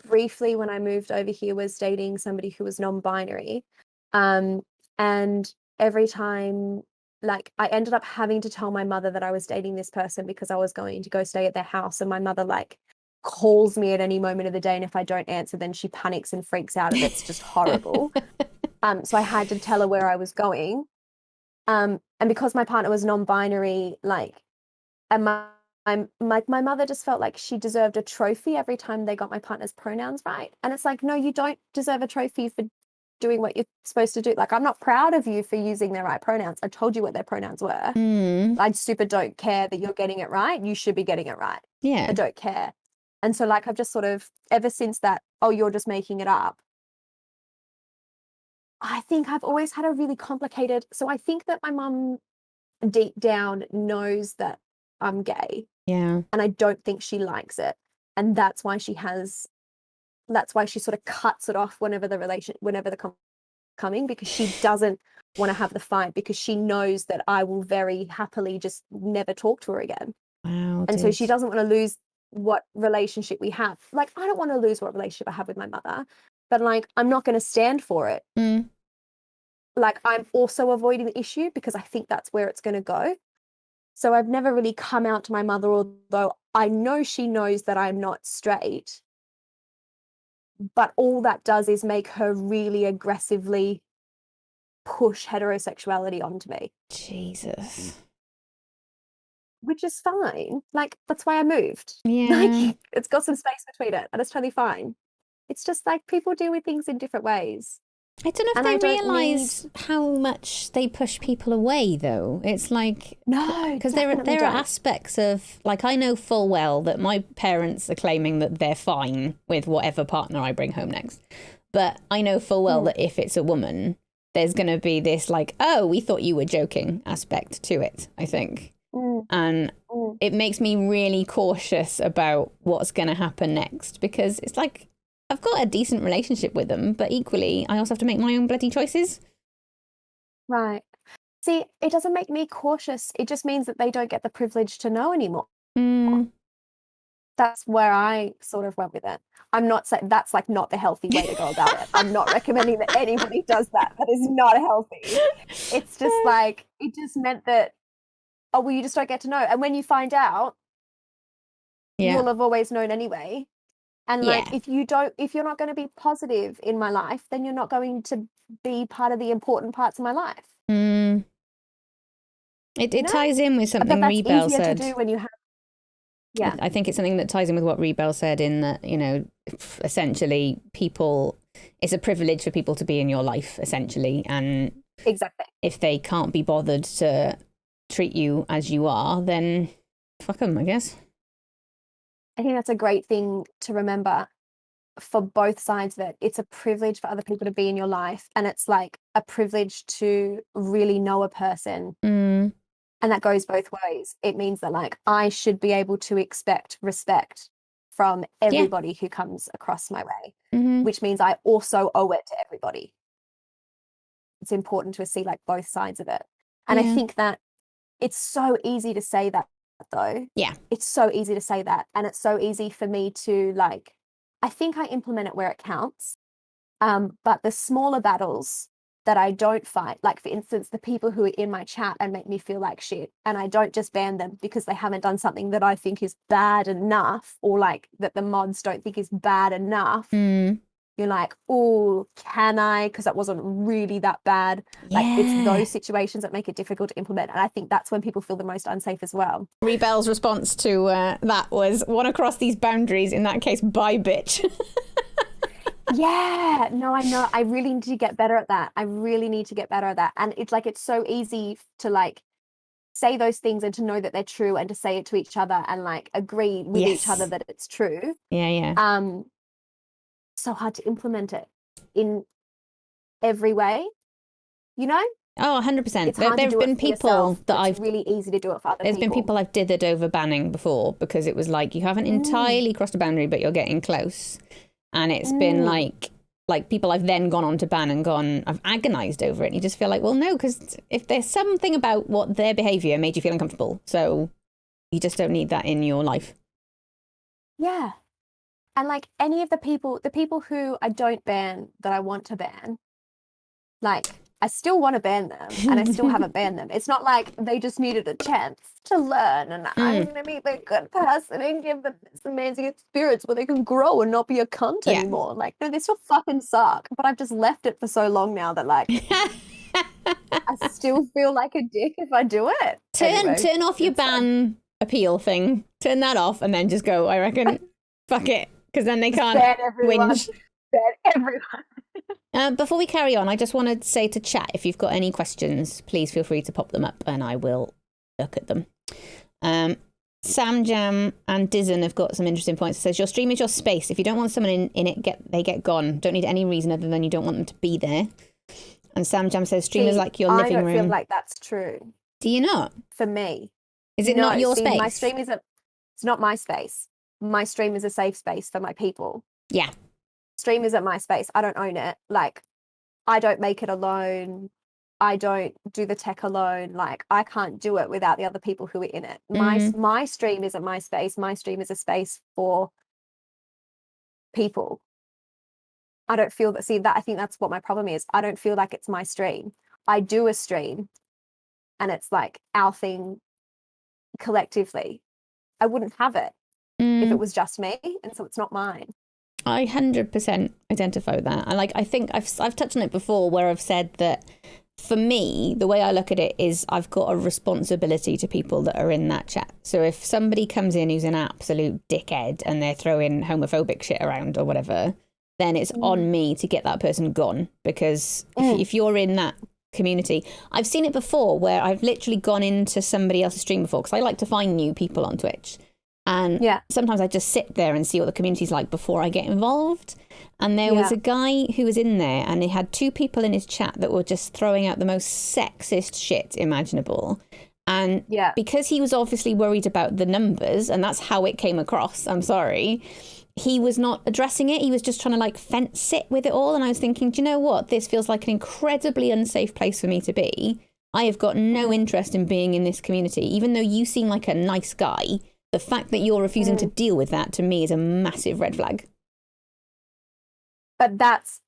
C: briefly, when I moved over here, was dating somebody who was non-binary. And every time, like, I ended up having to tell my mother that I was dating this person because I was going to go stay at their house, and my mother, like, calls me at any moment of the day, and if I don't answer, then she panics and freaks out, and it's just horrible. So I had to tell her where I was going. And because my partner was non-binary, like, and my mother just felt like she deserved a trophy every time they got my partner's pronouns right. And it's like, no, you don't deserve a trophy for doing what you're supposed to do. Like, I'm not proud of you for using their right pronouns. I told you what their pronouns were. I super don't care that you're getting it right. You should be getting it right.
A: Yeah.
C: I don't care. And so, like, I've just sort of, ever since that, oh, you're just making it up, I think I've always had a really complicated, so I think that my mum deep down knows that I'm gay.
A: Yeah.
C: And I don't think she likes it. And that's why she sort of cuts it off whenever the coming, because she doesn't want to have the fight, because she knows that I will very happily just never talk to her again.
A: Wow.
C: And so she doesn't want to lose what relationship we have. Like, I don't want to lose what relationship I have with my mother, but, like, I'm not going to stand for it. Like, I'm also avoiding the issue because I think that's where it's going to go. So I've never really come out to my mother, although I know she knows that I'm not straight. But all that does is make her really aggressively push heterosexuality onto me.
A: Jesus.
C: Which is fine. Like, that's why I moved.
A: Yeah.
C: Like, it's got some space between it, and it's totally fine. It's just like people deal with things in different ways.
A: I don't know if they realise how much they push people away, though. It's like,
C: no,
A: because there are aspects of, like, I know full well that my parents are claiming that they're fine with whatever partner I bring home next. But I know full well that if it's a woman, there's going to be this, like, oh, we thought you were joking aspect to it, I think. And it makes me really cautious about what's going to happen next, because it's like, I've got a decent relationship with them, but equally, I also have to make my own bloody choices.
C: Right. See, it doesn't make me cautious. It just means that they don't get the privilege to know anymore. That's where I sort of went with it. I'm not saying that's, like, not the healthy way to go about it. I'm not recommending that anybody does that. That is not healthy. It's just like, it just meant that, oh, well, you just don't get to know. And when you find out, you'll have always known anyway. And, like, if you're not going to be positive in my life, then you're not going to be part of the important parts of my life.
A: It ties in with something
C: that's
A: Rebel
C: easier
A: said.
C: to do when you have. Yeah.
A: I think it's something that ties in with what Rebel said, in that, you know, essentially it's a privilege for people to be in your life, essentially. And
C: exactly,
A: if they can't be bothered to treat you as you are, then fuck them, I guess.
C: I think that's a great thing to remember for both sides of it. It's a privilege for other people to be in your life, and it's like a privilege to really know a person. And that goes both ways. It means that, like, I should be able to expect respect from everybody who comes across my way, which means I also owe it to everybody. It's important to see, like, both sides of it. And I think that it's so easy to say that, though. Yeah. It's so easy to say that. And it's so easy for me to, like, I think I implement it where it counts. But the smaller battles that I don't fight, like, for instance, the people who are in my chat and make me feel like shit, and I don't just ban them because they haven't done something that I think is bad enough, or, like, that the mods don't think is bad enough. You're like, oh, can I? Because that wasn't really that bad. Like, it's those situations that make it difficult to implement. And I think that's when people feel the most unsafe as well.
A: Rebel's response to that was, want to cross these boundaries, in that case, bye, bitch.
C: Yeah, no, I know. I really need to get better at that. And it's like, it's so easy to, like, say those things and to know that they're true, and to say it to each other and, like, agree with each other that it's true. So hard to implement it in every way, you know?
A: Oh, 100%.
C: It's hard
A: There
C: to do
A: have been
C: it for
A: people
C: yourself,
A: that
C: it's really easy to do it for other people.
A: There's been people I've dithered over banning before, because it was like, you haven't entirely crossed a boundary, but you're getting close. And it's been like people I've then gone on to ban and I've agonized over it. And you just feel like, well, no, because if there's something about what their behavior made you feel uncomfortable, so you just don't need that in your life.
C: Yeah. And, like, any of the people who I don't ban that I want to ban, like, I still want to ban them, and I still haven't banned them. It's not like they just needed a chance to learn, and I'm going to be the good person and give them this amazing experience where they can grow and not be a cunt anymore. Like, no, they still fucking suck, but I've just left it for so long now that, like, I still feel like a dick if I do it.
A: Turn off your ban appeal thing. Turn that off and then just go, I reckon, fuck it, because then they can't whinge.
C: Ban everyone.
A: Before we carry on, I just want to say to chat, if you've got any questions, please feel free to pop them up and I will look at them. Sam Jam and Dizen have got some interesting points. It says, your stream is your space. If you don't want someone in it, they get gone. Don't need any reason other than you don't want them to be there. And Sam Jam says, stream is like your living room.
C: I don't feel like that's true.
A: Do you not?
C: For me.
A: Is it not your space?
C: My stream it's not my space. My stream is a safe space for my people.
A: Yeah.
C: Stream isn't my space. I don't own it. Like, I don't make it alone. I don't do the tech alone. Like, I can't do it without the other people who are in it. My stream isn't my space. My stream is a space for people. I don't feel that. See, that I think that's what my problem is. I don't feel like it's my stream. I do a stream, and it's like our thing collectively. I wouldn't have it if it was just me, and so it's not mine.
A: I 100% identify with that. I think I've touched on it before, where I've said that for me, the way I look at it is I've got a responsibility to people that are in that chat. So if somebody comes in who's an absolute dickhead and they're throwing homophobic shit around or whatever, then it's on me to get that person gone. Because if you're in that community, I've seen it before where I've literally gone into somebody else's stream before, because I like to find new people on Twitch. And sometimes I just sit there and see what the community's like before I get involved. And there was a guy who was in there and he had two people in his chat that were just throwing out the most sexist shit imaginable. And because he was obviously worried about the numbers, and that's how it came across, I'm sorry, he was not addressing it. He was just trying to like fence sit with it all. And I was thinking, do you know what? This feels like an incredibly unsafe place for me to be. I have got no interest in being in this community, even though you seem like a nice guy. The fact that you're refusing to deal with that, to me, is a massive red flag.
C: But that's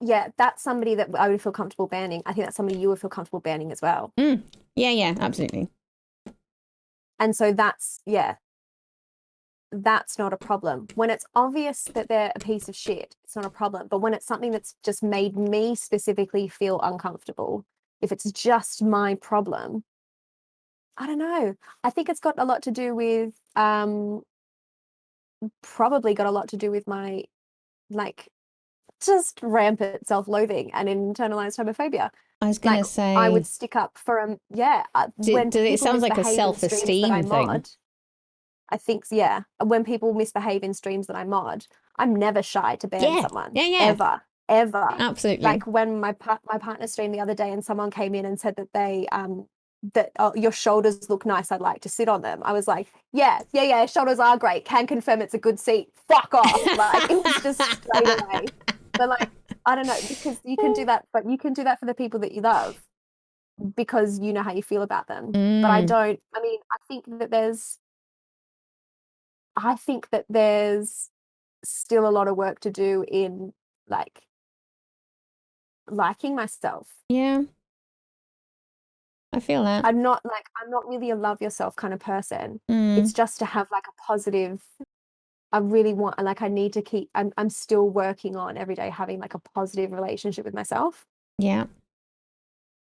C: somebody that I would feel comfortable banning. I think that's somebody you would feel comfortable banning as well.
A: Yeah, absolutely.
C: And so that's not a problem. When it's obvious that they're a piece of shit, it's not a problem. But when it's something that's just made me specifically feel uncomfortable, if it's just my problem, I don't know. I think it's got a lot to do with, probably got a lot to do with my, like, just rampant self-loathing and internalized homophobia.
A: I was going to say,
C: I would stick up for
A: it sounds like a self-esteem thing.
C: I think, when people misbehave in streams that I mod, I'm never shy to ban someone. Ever.
A: Absolutely.
C: Like when my partner streamed the other day and someone came in and said that they your shoulders look nice, I'd like to sit on them. I was like, yeah, shoulders are great, can confirm it's a good seat, fuck off. Like, it was just straight away. But like, I don't know, because you can do that, but you can do that for the people that you love because you know how you feel about them. But I think that there's still a lot of work to do in like liking myself.
A: Yeah, I feel that.
C: I'm not really a love yourself kind of person. It's just to have like a positive, I need to keep, I'm still working on every day having like a positive relationship with myself.
A: Yeah.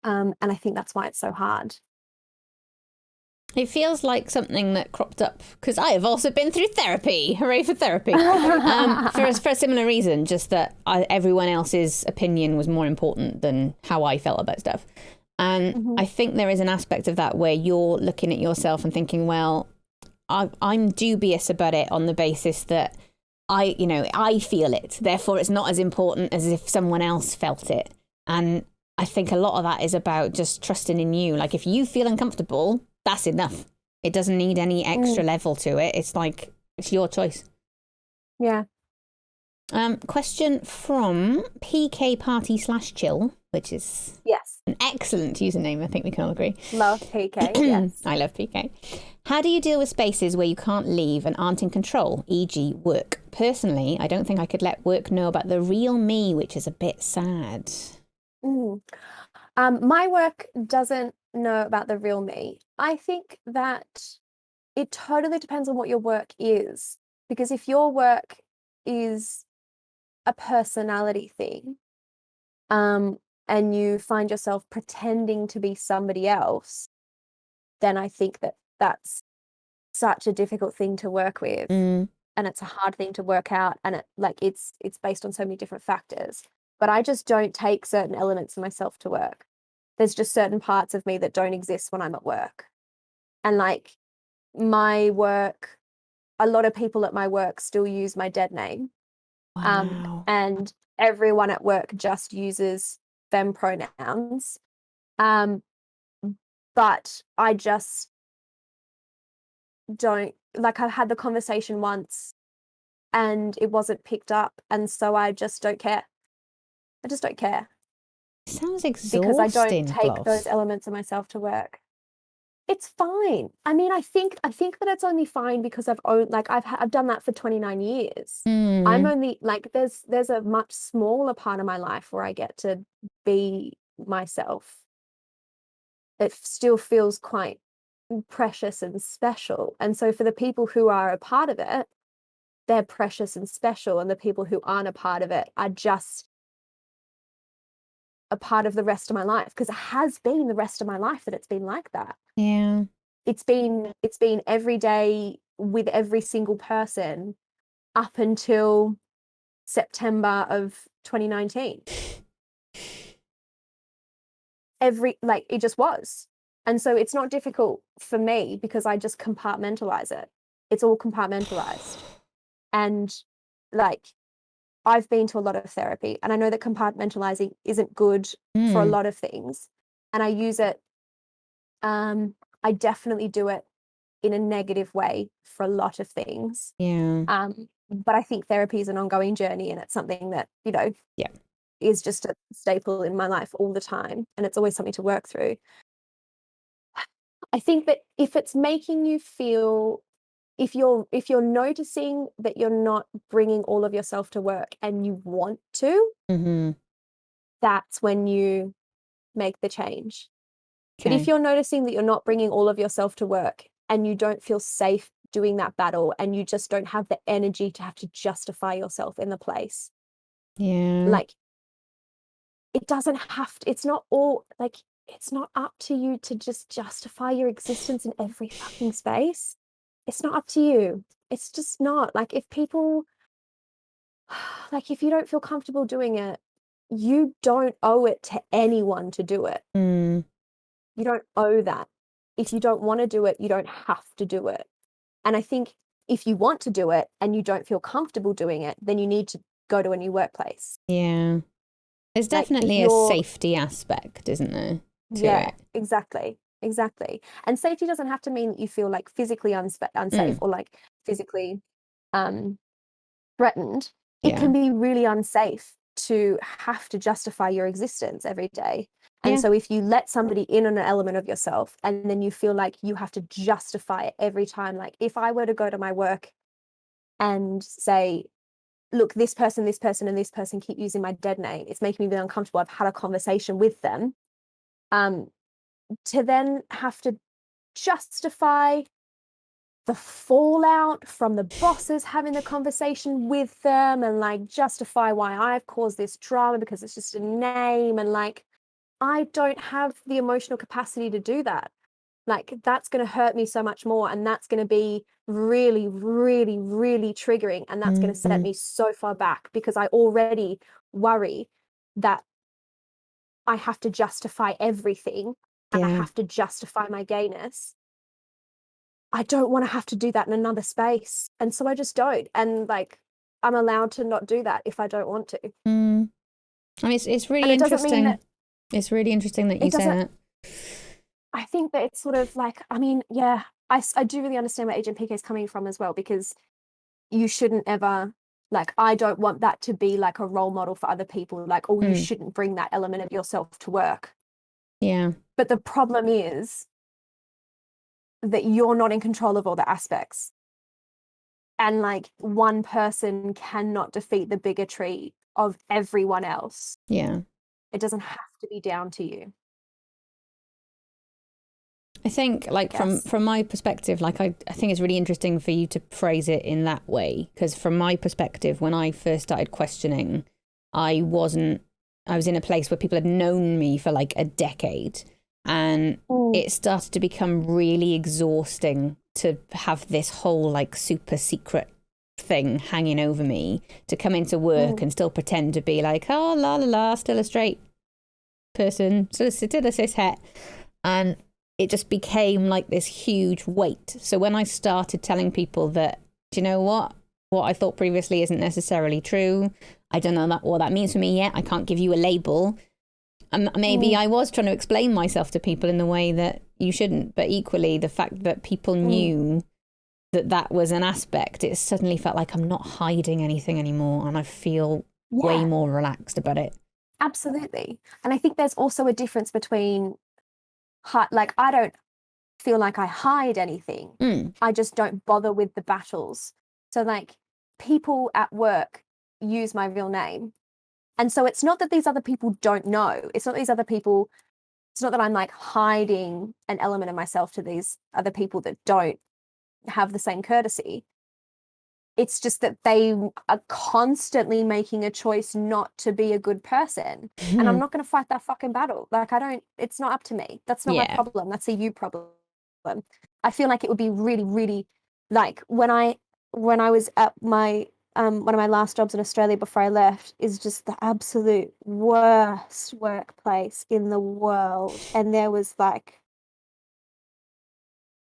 C: And I think that's why it's so hard.
A: It feels like something that cropped up because I have also been through therapy. Hooray for therapy. For a similar reason, just that everyone else's opinion was more important than how I felt about stuff. And I think there is an aspect of that where you're looking at yourself and thinking, well, I'm dubious about it on the basis that I feel it. Therefore, it's not as important as if someone else felt it. And I think a lot of that is about just trusting in you. Like, if you feel uncomfortable, that's enough. It doesn't need any extra level to it. It's like, it's your choice.
C: Yeah.
A: Question from PK Party /chill, which is an excellent username. I think we can all agree.
C: Love PK. Yes.
A: I love PK. How do you deal with spaces where you can't leave and aren't in control, e.g. work? Personally, I don't think I could let work know about the real me, which is a bit sad.
C: Mm. My work doesn't know about the real me. I think that it totally depends on what your work is. Because if your work is a personality thing, and you find yourself pretending to be somebody else, then I think that that's such a difficult thing to work with. And it's a hard thing to work out, and it's based on so many different factors. But I just don't take certain elements of myself to work. There's just certain parts of me that don't exist when I'm at work. And like my work, a lot of people at my work still use my dead name.
A: Wow.
C: And everyone at work just uses them pronouns. But I just don't, like, I've had the conversation once and it wasn't picked up, and so I just don't care. I just don't care.
A: Sounds
C: Because I don't
A: exhausting,
C: take those
A: Floss.
C: elements of myself to work. It's fine. I mean, I think that it's only fine because I've done that for 29 years. I'm only like there's a much smaller part of my life where I get to be myself. It still feels quite precious and special. And so for the people who are a part of it, they're precious and special, and the people who aren't a part of it are just a part of the rest of my life, because it has been the rest of my life that it's been like that.
A: Yeah.
C: It's been every day with every single person up until September of 2019. It just was. And so it's not difficult for me because I just compartmentalize it. It's all compartmentalized. And like I've been to a lot of therapy, and I know that compartmentalizing isn't good for a lot of things. And I use it, I definitely do it in a negative way for a lot of things.
A: Yeah.
C: But I think therapy is an ongoing journey, and it's something that,
A: Yeah.
C: is just a staple in my life all the time, and it's always something to work through. I think that if it's making you feel, if you're noticing that you're not bringing all of yourself to work and you want to, that's when you make the change. But if
A: Okay.
C: you're noticing that you're not bringing all of yourself to work and you don't feel safe doing that battle, and you just don't have the energy to have to justify yourself in the place,
A: Yeah.
C: like it doesn't have to, it's not all like, it's not up to you to just justify your existence in every fucking space. It's not up to you. It's just not. Like if people, like if you don't feel comfortable doing it, you don't owe it to anyone to do it. You don't owe that. If you don't want to do it, you don't have to do it. And I think if you want to do it and you don't feel comfortable doing it, then you need to go to a new workplace.
A: Yeah. There's
C: Like if
A: definitely a
C: you're,
A: safety aspect, isn't there, to
C: yeah,
A: it?
C: exactly. And safety doesn't have to mean that you feel like physically unsafe or like physically threatened. It
A: Yeah.
C: can be really unsafe to have to justify your existence every day. And
A: Yeah.
C: so if you let somebody in on an element of yourself and then you feel like you have to justify it every time, like if I were to go to my work and say, look, this person, and this person keep using my dead name, it's making me really uncomfortable. I've had a conversation with them. To then have to justify the fallout from the bosses having the conversation with them, and like justify why I've caused this drama because it's just a name, and like I don't have the emotional capacity to do that. Like that's going to hurt me so much more, and that's going to be really, really, really triggering, and that's going to set me so far back because I already worry that I have to justify everything and I
A: Yeah.
C: have to justify my gayness. I don't want to have to do that in another space. And so I just don't. And like, I'm allowed to not do that if I don't want to.
A: I mean, it's
C: And
A: really
C: it doesn't mean
A: interesting.
C: that
A: It's really interesting that you
C: it
A: say
C: doesn't,
A: that.
C: I think that it's sort of like, I mean, yeah, I do really understand where Agent PK is coming from as well, because you shouldn't ever, like, I don't want that to be like a role model for other people. Like, oh, you shouldn't bring that element of yourself to work.
A: Yeah.
C: But the problem is that you're not in control of all the aspects. And like one person cannot defeat the bigotry of everyone else.
A: Yeah.
C: It doesn't have to be down to you.
A: I think, like, from my perspective, like, I think it's really interesting for you to phrase it in that way, because from my perspective, when I first started questioning, I was in a place where people had known me for like a decade, and it started to become really exhausting to have this whole like super secret thing hanging over me, to come into work and still pretend to be like, oh, la la la, still a straight person, still a cis het, and it just became like this huge weight. So when I started telling people that, do you know what I thought previously isn't necessarily true, I don't know what that means for me yet, I can't give you a label, maybe I was trying to explain myself to people in the way that you shouldn't, but equally the fact that people knew that was an aspect, it suddenly felt like I'm not hiding anything anymore, and I feel way more relaxed about it.
C: Absolutely. And I think there's also a difference between, like, I don't feel like I hide anything. I just don't bother with the battles. So like, people at work use my real name. And so it's not that these other people don't know. It's not that I'm like hiding an element of myself to these other people that don't have the same courtesy. It's just that they are constantly making a choice not to be a good person. And I'm not going to fight that fucking battle. Like, it's not up to me. That's not my problem. That's a you problem. I feel like it would be really, really, like, when I was at my, one of my last jobs in Australia before I left, is just the absolute worst workplace in the world. And there was like,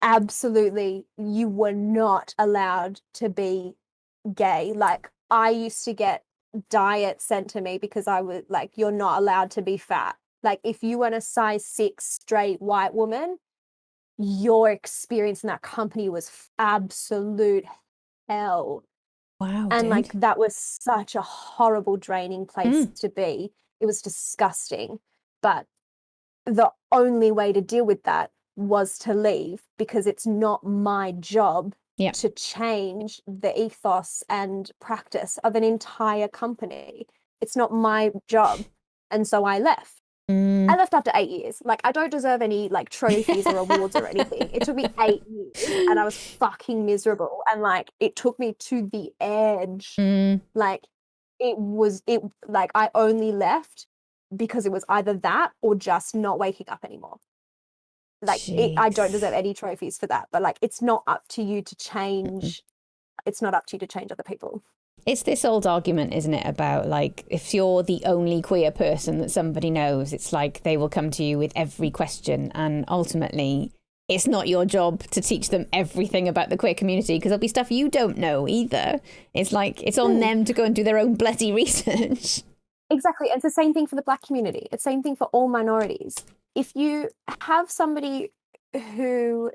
C: absolutely, you were not allowed to be gay. Like, I used to get diet sent to me because I was like, you're not allowed to be fat. Like, if you were a size 6 straight white woman, your experience in that company was absolute hell.
A: Wow.
C: And
A: dude.
C: like, that was such a horrible, draining place to be. It was disgusting. But the only way to deal with that was to leave, because it's not my job to change the ethos and practice of an entire company. It's not my job. And so I left. I left after 8 years. Like, I don't deserve any like trophies or awards or anything. It took me 8 years and I was fucking miserable. And like, it took me to the edge. Like, like, I only left because it was either that or just not waking up anymore. Like, I don't deserve any trophies for that, but like, it's not up to you to change. It's not up to you to change other people.
A: It's this old argument, isn't it, about like, if you're the only queer person that somebody knows, it's like they will come to you with every question, and ultimately it's not your job to teach them everything about the queer community, because there'll be stuff you don't know either. It's like, it's on them to go and do their own bloody research.
C: Exactly. It's the same thing for the Black community. It's the same thing for all minorities. If you have somebody who,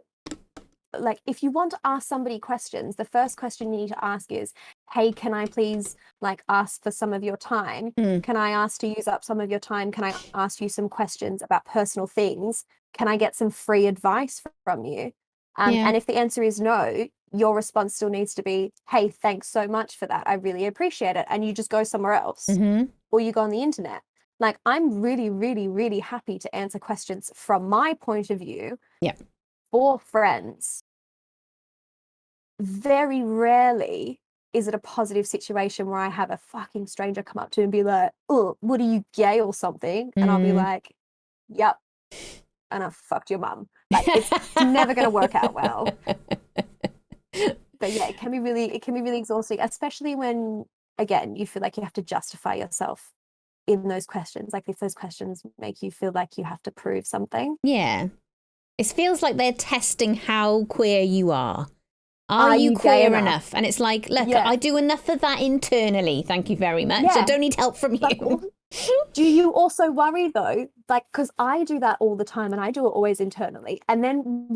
C: like, if you want to ask somebody questions, the first question you need to ask is, hey, can I please like ask for some of your time? Can I ask to use up some of your time? Can I ask you some questions about personal things? Can I get some free advice from you? And if the answer is no, your response still needs to be, hey, thanks so much for that. I really appreciate it. And you just go somewhere else, or you go on the internet. Like, I'm really, really, really happy to answer questions from my point of view for friends. Very rarely is it a positive situation where I have a fucking stranger come up to me and be like, oh, what are you, gay or something? And I'll be like, yep. And I fucked your mum. Like, it's never going to work out well. But yeah, it can be really exhausting, especially when, again, you feel like you have to justify yourself in those questions. Like, if those questions make you feel like you have to prove something.
A: Yeah. It feels like they're testing how queer you are. Are you queer enough? And it's like, look, I do enough of that internally. Thank you very much. I don't need help from you.
C: Do you also worry though? Like, because I do that all the time, and I do it always internally. And then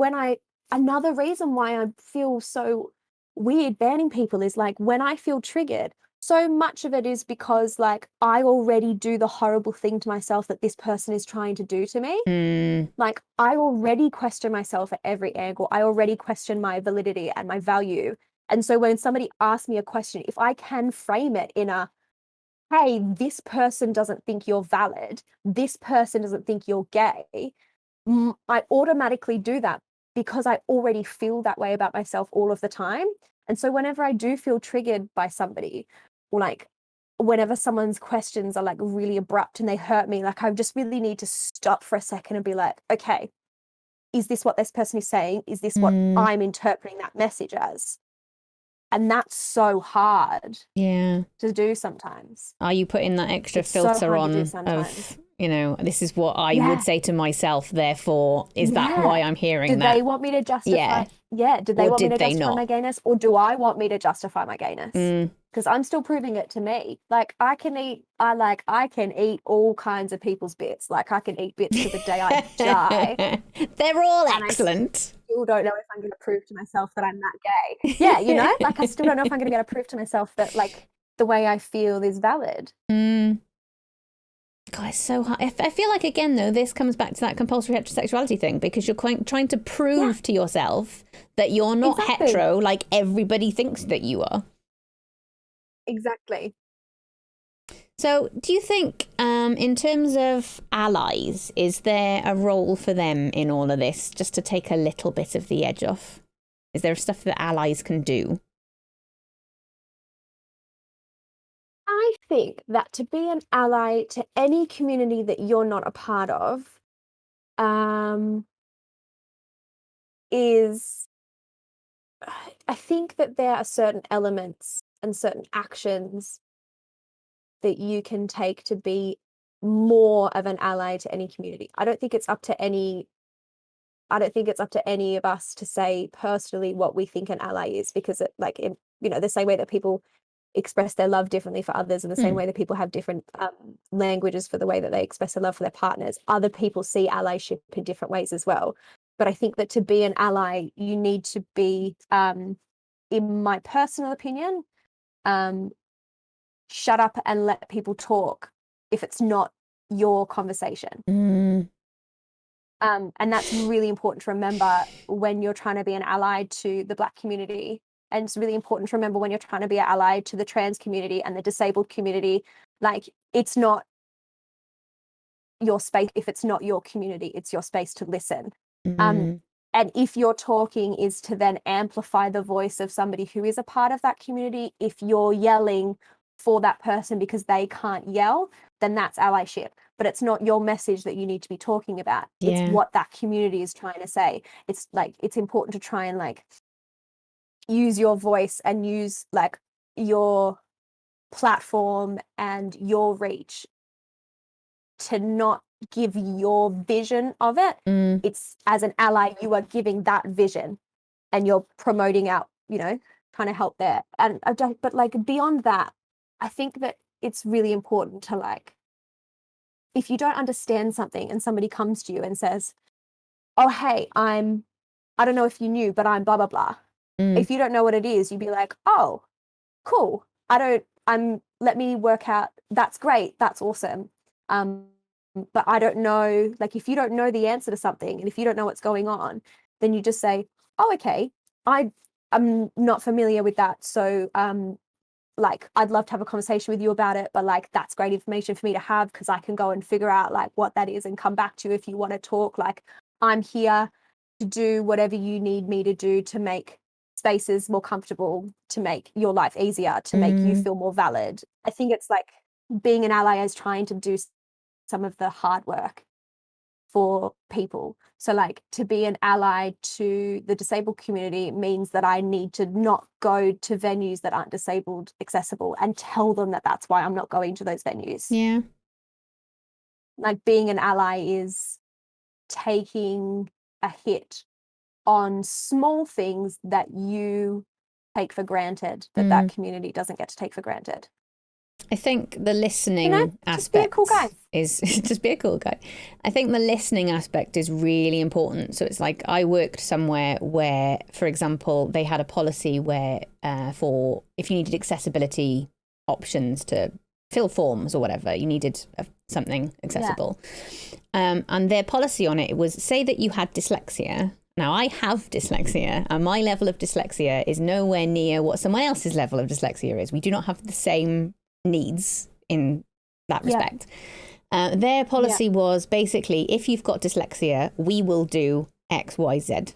C: another reason why I feel so weird banning people is like, when I feel triggered, so much of it is because like I already do the horrible thing to myself that this person is trying to do to me. Like, I already question myself at every angle. I already question my validity and my value. And so when somebody asks me a question, if I can frame it in a, hey, this person doesn't think you're valid, this person doesn't think you're gay, I automatically do that because I already feel that way about myself all of the time. And so whenever I do feel triggered by somebody, or like whenever someone's questions are like really abrupt and they hurt me, like I just really need to stop for a second and be like, okay, is this what this person is saying? Is this what I'm interpreting that message as? And that's so hard to do sometimes.
A: Are you putting that extra
C: It's
A: filter
C: so hard
A: on
C: to do sometimes.
A: of, you know, this is what I would say to myself, therefore, is that why I'm hearing
C: Do
A: that?
C: they want me to justify? Yeah. Did they
A: Or
C: want me
A: did
C: to
A: they
C: justify
A: not?
C: my gayness? Or do I want me to justify my gayness? Because I'm still proving it to me. Like I can eat all kinds of people's bits. Like I can eat bits to the day I die.
A: They're all
C: And
A: excellent.
C: I still don't know if I'm going to prove to myself that I'm that gay. Yeah, you know, like I still don't know if I'm going to be able to prove to myself that like the way I feel is valid.
A: God, it's so hard. I feel like, again, though, this comes back to that compulsory heterosexuality thing, because you're trying to prove to yourself that you're not hetero like everybody thinks that you are.
C: Exactly.
A: So do you think, in terms of allies, is there a role for them in all of this, just to take a little bit of the edge off? Is there stuff that allies can do?
C: I think that to be an ally to any community that you're not a part of, is, I think that there are certain elements and certain actions that you can take to be more of an ally to any community. I don't think it's up to any of us to say personally what we think an ally is, because it, like, in, you know, the same way that people express their love differently for others, in the same way that people have different languages for the way that they express their love for their partners, other people see allyship in different ways as well. But I think that to be an ally, you need to be, in my personal opinion, shut up and let people talk if it's not your conversation. And that's really important to remember when you're trying to be an ally to the Black community. And it's really important to remember when you're trying to be an ally to the trans community and the disabled community. Like, it's not your space. If it's not your community, it's your space to listen. And if your talking is to then amplify the voice of somebody who is a part of that community, if you're yelling for that person because they can't yell, then that's allyship. But it's not your message that you need to be talking about. It's what that community is trying to say. It's like, it's important to try and like use your voice and use like your platform and your reach to not give your vision of it. It's, as an ally, you are giving that vision and you're promoting out, you know, trying to help there. And but like beyond that, I think that it's really important to, like, if you don't understand something and somebody comes to you and says, oh, hey, I don't know if you knew, but I'm blah, blah, blah. If you don't know what it is, you'd be like, oh, cool. Let me work out. That's great. That's awesome. But I don't know, like, if you don't know the answer to something and if you don't know what's going on, then you just say, oh, okay, I'm not familiar with that. So, like, I'd love to have a conversation with you about it, but like, that's great information for me to have, because I can go and figure out like what that is and come back to you if you want to talk. Like, I'm here to do whatever you need me to do to make spaces more comfortable, to make your life easier, to make you feel more valid. I think it's like being an ally is trying to do some of the hard work for people. So like, to be an ally to the disabled community means that I need to not go to venues that aren't disabled accessible and tell them that that's why I'm not going to those venues.
A: Yeah.
C: Like, being an ally is taking a hit on small things that you take for granted, that community doesn't get to take for granted.
A: I think the listening aspect
C: just be a cool guy.
A: is just be a cool guy. I think the listening aspect is really important. So it's like, I worked somewhere where, for example, they had a policy where for if you needed accessibility options to fill forms or whatever, you needed something accessible. And their policy on it was, say that you had dyslexia. Now, I have dyslexia, and my level of dyslexia is nowhere near what someone else's level of dyslexia is. We do not have the same needs in that respect. Their policy was basically, if you've got dyslexia, we will do X, Y, Z,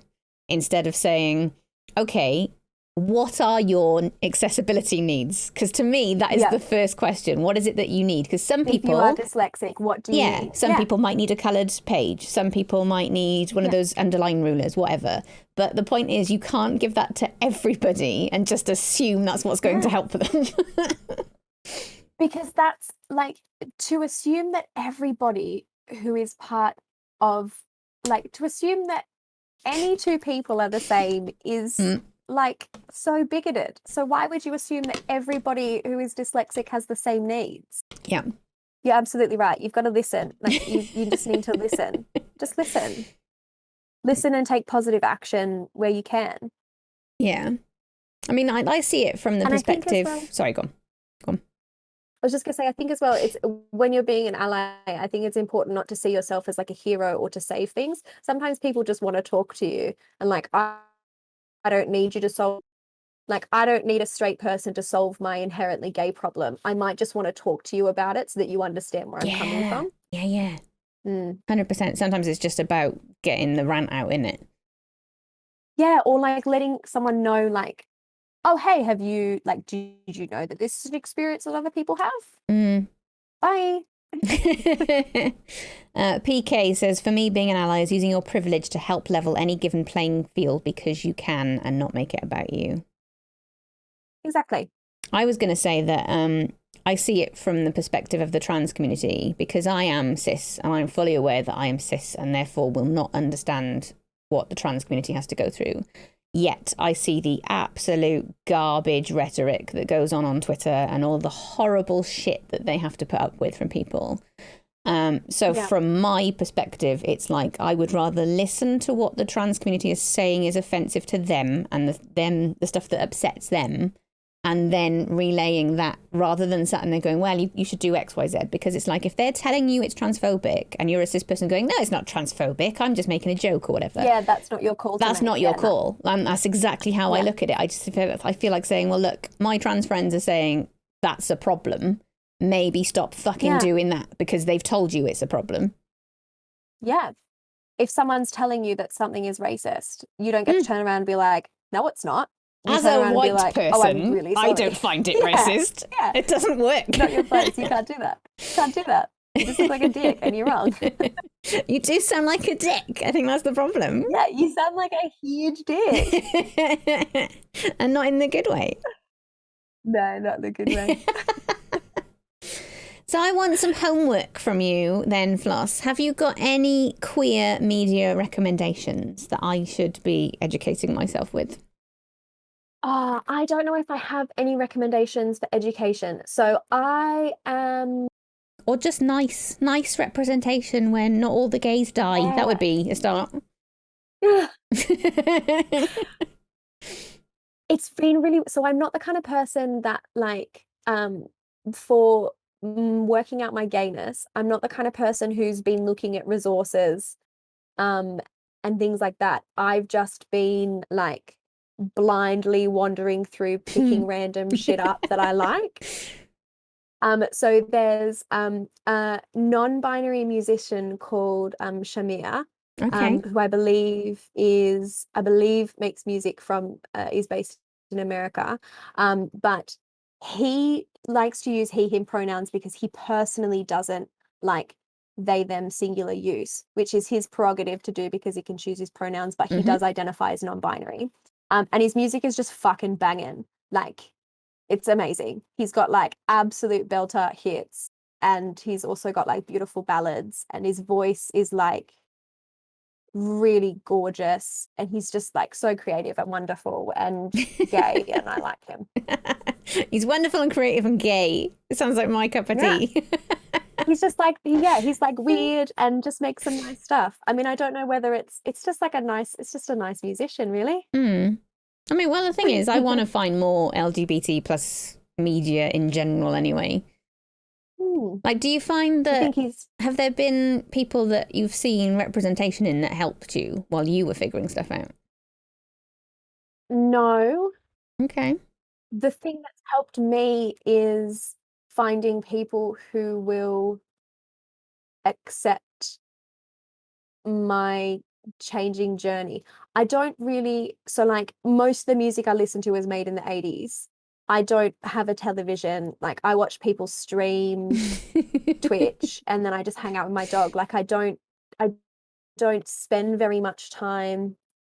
A: instead of saying, okay, what are your accessibility needs? Because to me, that is the first question. What is it that you need? Because some people...
C: If you are dyslexic, what do you need?
A: Some people might need a coloured page. Some people might need one of those underline rulers, whatever. But the point is, you can't give that to everybody and just assume that's what's going to help them.
C: Because that's like, to assume that everybody who is part of, like, to assume that any two people are the same is... like so bigoted. So why would you assume that everybody who is dyslexic has the same needs?
A: Yeah.
C: You're absolutely right. You've got to listen. Like you just need to listen. Just listen. Listen and take positive action where you can.
A: Yeah. I mean, I see it from the perspective... Sorry, go on.
C: I was just going to say, I think as well, it's when you're being an ally, I think it's important not to see yourself as like a hero or to save things. Sometimes people just want to talk to you and like, I don't need you to solve, like, I don't need a straight person to solve my inherently gay problem. I might just want to talk to you about it so that you understand where I'm coming from.
A: Yeah. 100%. Sometimes it's just about getting the rant out, isn't it?
C: Yeah, or like letting someone know, like, oh, hey, have you, like, did you know that this is an experience that other people have? Bye.
A: PK says, for me, being an ally is using your privilege to help level any given playing field because you can and not make it about you.
C: Exactly.
A: I was going to say that I see it from the perspective of the trans community because I am cis and I'm fully aware that I am cis and therefore will not understand what the trans community has to go through. Yet I see the absolute garbage rhetoric that goes on Twitter and all the horrible shit that they have to put up with from people. From my perspective, it's like I would rather listen to what the trans community is saying is offensive to them and the stuff that upsets them, and then relaying that rather than sitting there going, well, you should do X, Y, Z. Because it's like if they're telling you it's transphobic and you're a cis person going, no, it's not transphobic, I'm just making a joke or whatever.
C: Yeah, that's not your call.
A: That's not your call. That's exactly how I look at it. I feel like saying, well, look, my trans friends are saying that's a problem. Maybe stop fucking doing that because they've told you it's a problem.
C: Yeah. If someone's telling you that something is racist, you don't get to turn around and be like, no, it's not. You
A: As a white person,
C: I'm really sorry.
A: I don't find it racist. Yeah. It doesn't work.
C: Not your place. You can't do that. You can't do that. You just look like a dick and you're wrong.
A: You do sound like a dick. I think that's the problem.
C: Yeah, you sound like a huge dick.
A: And not in the good way.
C: No, not in the good way.
A: So I want some homework from you then, Floss. Have you got any queer media recommendations that I should be educating myself with?
C: I don't know if I have any recommendations for education. So I am...
A: Or just nice representation when not all the gays die. Yeah. That would be a start.
C: It's been really... So I'm not the kind of person that, like, for working out my gayness, I'm not the kind of person who's been looking at resources and things like that. I've just been, like, blindly wandering through picking random shit up that I like. So there's a non-binary musician called Shamir, who I believe makes music from is based in America, but he likes to use he him pronouns because he personally doesn't like they them singular use, which is his prerogative to do because he can choose his pronouns, but he does identify as non-binary. And his music is just fucking banging. Like, it's amazing. He's got like absolute belter hits, and he's also got like beautiful ballads, and his voice is like really gorgeous, and he's just like so creative and wonderful and gay, and I like him.
A: He's wonderful and creative and gay. It sounds like my cup of tea.
C: He's just like, he's like weird and just makes some nice stuff. I mean, I don't know whether it's just like it's just a nice musician, really.
A: I mean, well, the thing is, I want to find more LGBT plus media in general anyway. Like, do you find that, have there been people that you've seen representation in that helped you while you were figuring stuff out?
C: No.
A: Okay.
C: The thing that's helped me is finding people who will accept my changing journey. I don't really, so like most of the music I listen to is made in the 80s. I don't have a television. Like I watch people stream Twitch and then I just hang out with my dog. Like I don't spend very much time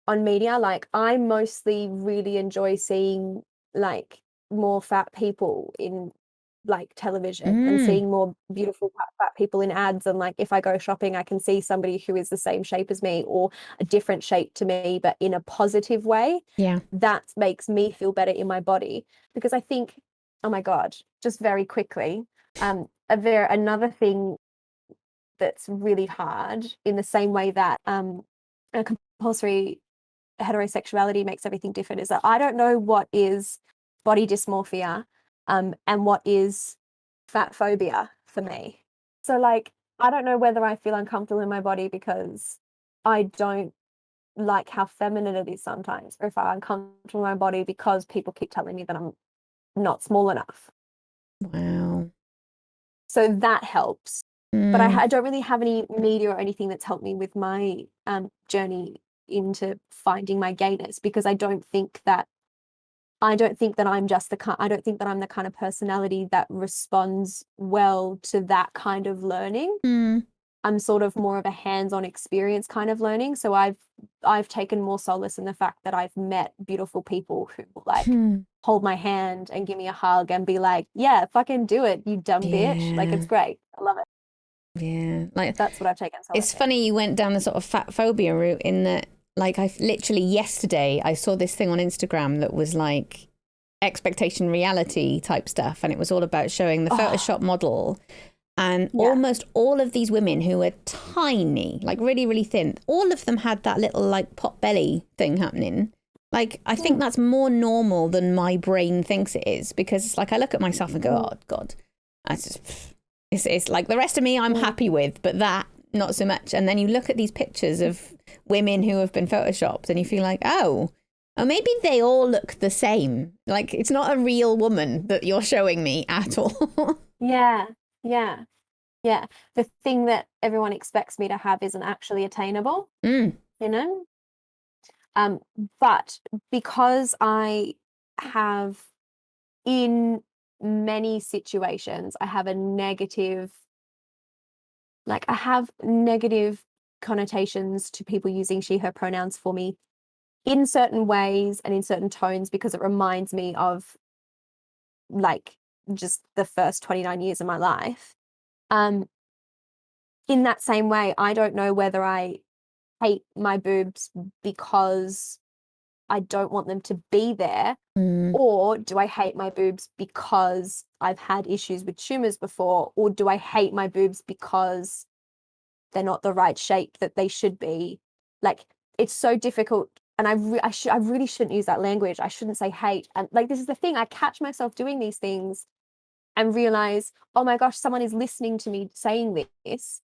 C: on media. Like I mostly really enjoy seeing like more fat people in like television and seeing more beautiful fat people in ads, and like if I go shopping I can see somebody who is the same shape as me or a different shape to me but in a positive way.
A: Yeah.
C: That makes me feel better in my body, because I think, oh my god, just very quickly, another thing that's really hard in the same way that a compulsory heterosexuality makes everything different is that I don't know what is body dysmorphia and what is fat phobia for me. So like I don't know whether I feel uncomfortable in my body because I don't like how feminine it is sometimes, or if I'm uncomfortable in my body because people keep telling me that I'm not small enough.
A: Wow.
C: So that helps. But I don't really have any media or anything that's helped me with my journey into finding my gayness, because I don't think that I'm just I don't think that I'm the kind of personality that responds well to that kind of learning. I'm sort of more of a hands-on experience kind of learning. So I've taken more solace in the fact that I've met beautiful people who like hold my hand and give me a hug and be like, yeah, fucking do it, you dumb bitch. Like it's great. I love it.
A: Yeah, like
C: That's what I've taken solace
A: it's funny you went down the sort of fat phobia route, in that like I literally yesterday I saw this thing on Instagram that was like expectation reality type stuff, and it was all about showing the Photoshop model, and almost all of these women who were tiny, like really really thin, all of them had that little like pot belly thing happening. Like I think that's more normal than my brain thinks it is, because like I look at myself and go, oh god, I just it's like the rest of me I'm happy with, but that not so much. And then you look at these pictures of women who have been photoshopped and you feel like, oh, maybe they all look the same. Like it's not a real woman that you're showing me at all.
C: Yeah. The thing that everyone expects me to have isn't actually attainable, you know? But because I have, in many situations, I have negative connotations to people using she, her pronouns for me in certain ways and in certain tones, because it reminds me of like just the first 29 years of my life. In that same way, I don't know whether I hate my boobs because I don't want them to be there, or do I hate my boobs because I've had issues with tumors before, or do I hate my boobs because they're not the right shape that they should be? Like it's so difficult, and I really shouldn't use that language. I shouldn't say hate. And like this is the thing, I catch myself doing these things and realize, oh my gosh, someone is listening to me saying this,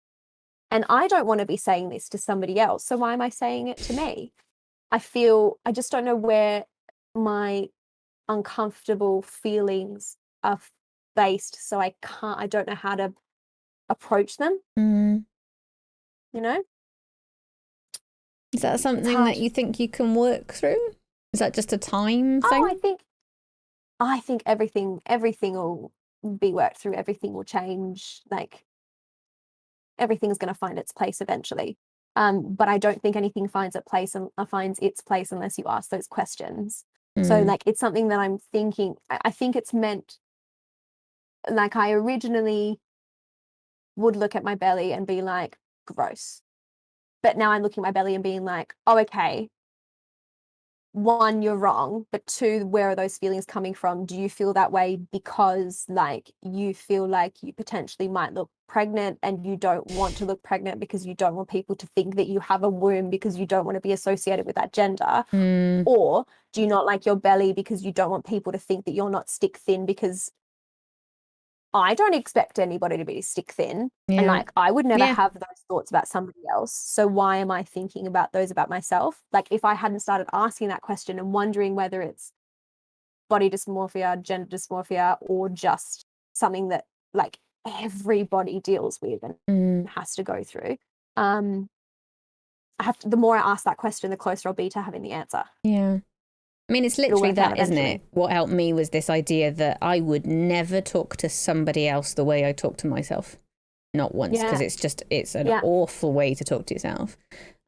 C: and I don't want to be saying this to somebody else. So why am I saying it to me? I just don't know where my uncomfortable feelings are based. So I don't know how to approach them, you know?
A: Is that something that you think you can work through? Is that just a time thing?
C: I think everything will be worked through. Everything will change. Like everything's going to find its place eventually. But I don't think anything finds its place unless you ask those questions. So like it's something that I'm thinking. I think it's meant, like I originally would look at my belly and be like, gross. But now I'm looking at my belly and being like, oh, okay, one, you're wrong, but two, where are those feelings coming from? Do you feel that way because like you feel like you potentially might look pregnant and you don't want to look pregnant because you don't want people to think that you have a womb because you don't want to be associated with that gender? Or do you not like your belly because you don't want people to think that you're not stick thin? Because I don't expect anybody to be stick thin. And like I would never have those thoughts about somebody else. So why am I thinking about those about myself? Like if I hadn't started asking that question and wondering whether it's body dysmorphia, gender dysmorphia, or just something that like everybody deals with and has to go through. The more I ask that question, the closer I'll be to having the answer.
A: Yeah. I mean, it's literally that, isn't it? What helped me was this idea that I would never talk to somebody else the way I talk to myself. Not once, because it's an awful way to talk to yourself.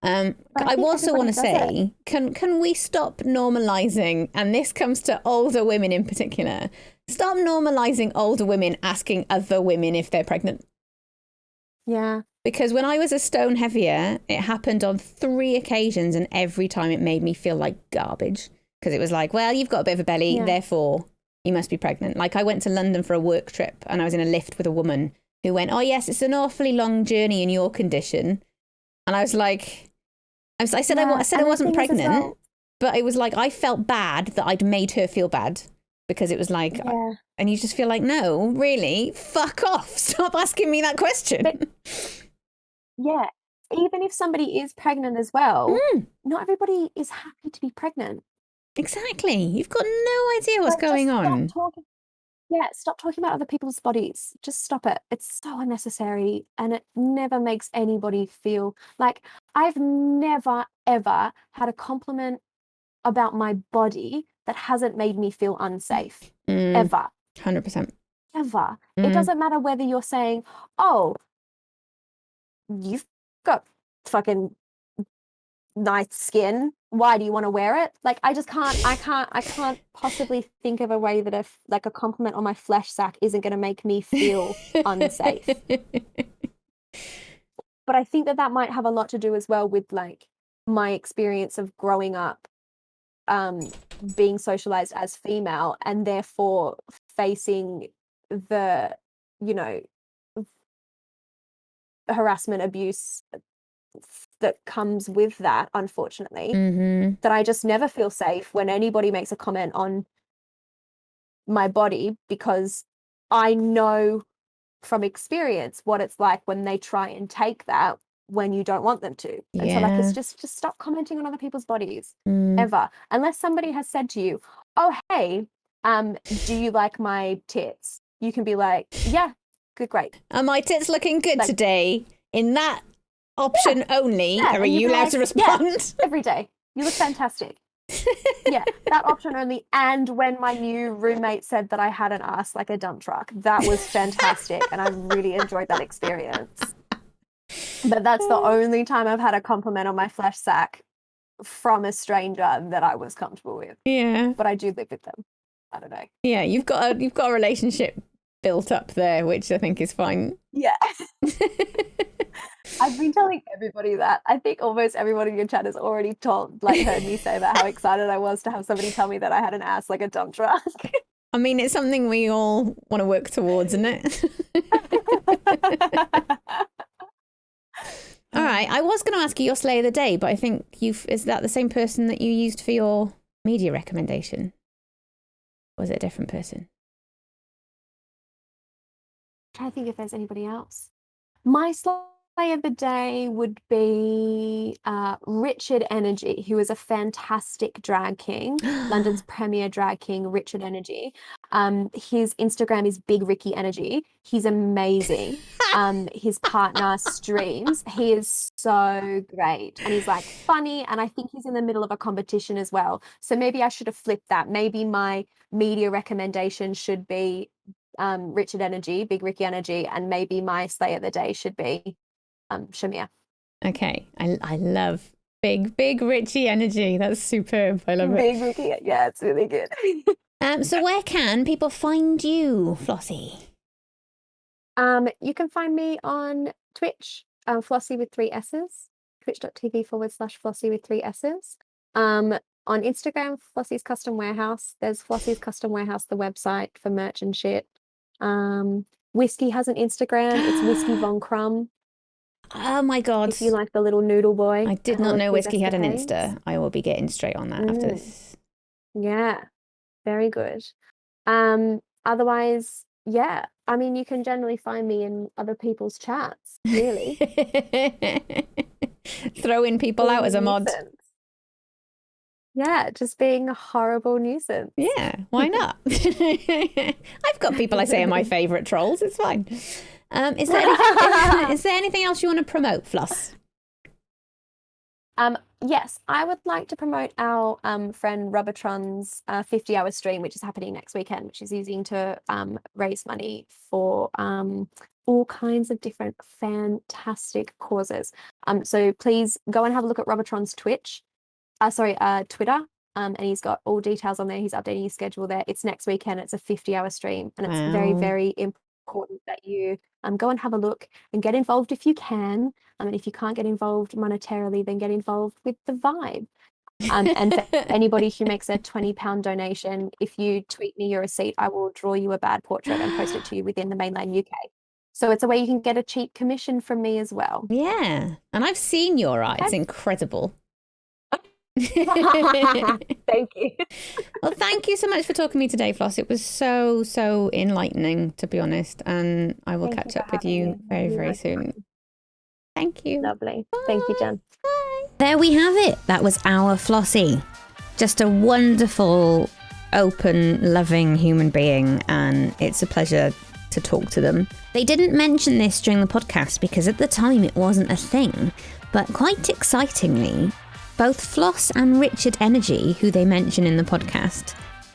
A: I also want to say, can we stop normalizing, and this comes to older women in particular, stop normalizing older women asking other women if they're pregnant.
C: Yeah.
A: Because when I was a stone heavier, it happened on 3 occasions, and every time it made me feel like garbage. Because it was like, well, you've got a bit of a belly, therefore you must be pregnant. Like, I went to London for a work trip, and I was in a lift with a woman who went, oh, yes, it's an awfully long journey in your condition. And I was like, I said I wasn't pregnant, but it was like I felt bad that I'd made her feel bad, because it was like, and you just feel like, no, really, fuck off. Stop asking me that question.
C: But, even if somebody is pregnant as well, not everybody is happy to be pregnant.
A: Exactly. You've got no idea what's going on.
C: Stop talking about other people's bodies. Just stop it. It's so unnecessary, and it never makes anybody feel like. I've never, ever had a compliment about my body that hasn't made me feel unsafe. Ever.
A: 100%.
C: Ever. It doesn't matter whether you're saying, oh, you've got fucking nice skin, why do you want to wear it? Like, I can't possibly think of a way that a compliment on my flesh sack isn't going to make me feel unsafe. But I think that might have a lot to do as well with like my experience of growing up being socialized as female, and therefore facing the, harassment, abuse that comes with that, unfortunately, that I just never feel safe when anybody makes a comment on my body, because I know from experience what it's like when they try and take that when you don't want them to. And so like, it's just stop commenting on other people's bodies ever, unless somebody has said to you, oh, hey, do you like my tits? You can be like, yeah, good, great.
A: Are my tits looking good today? In that option only, are you allowed to respond?
C: Every day. You look fantastic. That option only. And when my new roommate said that I had an ass like a dump truck, that was fantastic, and I really enjoyed that experience. But that's the only time I've had a compliment on my flesh sack from a stranger that I was comfortable with.
A: Yeah.
C: But I do live with them. I don't know.
A: Yeah, you've got a relationship built up there, which I think is fine.
C: Yeah. I've been telling everybody that. I think almost everyone in your chat has already heard me say about how excited I was to have somebody tell me that I had an ass like a dump truck.
A: I mean, it's something we all want to work towards, isn't it? All right. I was going to ask you your slay of the day, but I think is that the same person that you used for your media recommendation? Or was it a different person?
C: I'm trying to think if there's anybody else. My slay of the day would be Richard Energy, who is a fantastic drag king, London's premier drag king, Richard Energy. His Instagram is Big Ricky Energy. He's amazing. His partner streams. He is so great, and he's like funny, and I think he's in the middle of a competition as well. So maybe I should have flipped that. Maybe my media recommendation should be Richard Energy, Big Ricky Energy, and maybe my slay of the day should be Shamir.
A: Okay, I love Big Richie Energy. That's superb. I love it.
C: Big Ricky, yeah, it's really good.
A: So where can people find you, Flossy?
C: You can find me on Twitch, Flossy with 3 S's, twitch.tv/Flossy with 3 S's. On Instagram, Flossie's Custom Warehouse. There's Flossie's Custom Warehouse, the website for merch and shit. Whiskey has an Instagram. It's Whiskey Von Crumb.
A: Oh my God.
C: If you like the little noodle boy.
A: I did not know Whiskey had an Insta. I will be getting straight on that after this.
C: Yeah, very good. Otherwise, yeah, I mean, you can generally find me in other people's chats, really.
A: Throwing people out as a mod.
C: Yeah, just being a horrible nuisance.
A: Yeah, why not? I've got people I say are my favourite trolls. It's fine. Is there anything else you want to promote, Floss?
C: Yes, I would like to promote our friend Robbotron's 50-hour stream, which is happening next weekend, which is using to raise money for all kinds of different fantastic causes. So please go and have a look at Robbotron's Twitter. And he's got all details on there. He's updating his schedule there. It's next weekend. It's a 50-hour stream, and it's very,
A: Wow.
C: very important that you go and have a look and get involved if you can. And if you can't get involved monetarily, then get involved with the vibe. And for anybody who makes a £20 donation, if you tweet me your receipt, I will draw you a bad portrait and post it to you within the mainland UK. So it's a way you can get a cheap commission from me as well.
A: Yeah, and I've seen your art. It's incredible.
C: Thank you.
A: Well, thank you so much for talking to me today, Floss. It was so enlightening, to be honest, and I will catch up with you very, very soon. Thank you.
C: Lovely. Thank you, Jen.
A: Bye. There we have it. That was our Flossie. Just a wonderful, open, loving human being, and it's a pleasure to talk to them. They didn't mention this during the podcast because at the time it wasn't a thing, but quite excitingly, both Floss and Richard Energy, who they mention in the podcast,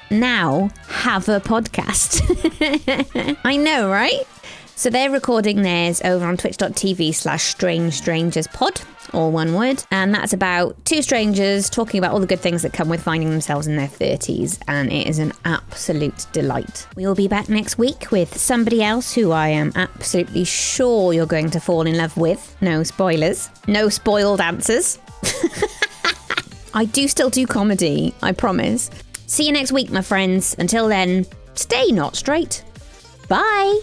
A: now have a podcast. I know, right? So they're recording theirs over on twitch.tv/strangestrangerspod, all one word. And that's about two strangers talking about all the good things that come with finding themselves in their 30s. And it is an absolute delight. We will be back next week with somebody else who I am absolutely sure you're going to fall in love with. No spoilers. No spoiled answers. I do still do comedy, I promise. See you next week, my friends. Until then, stay not straight. Bye.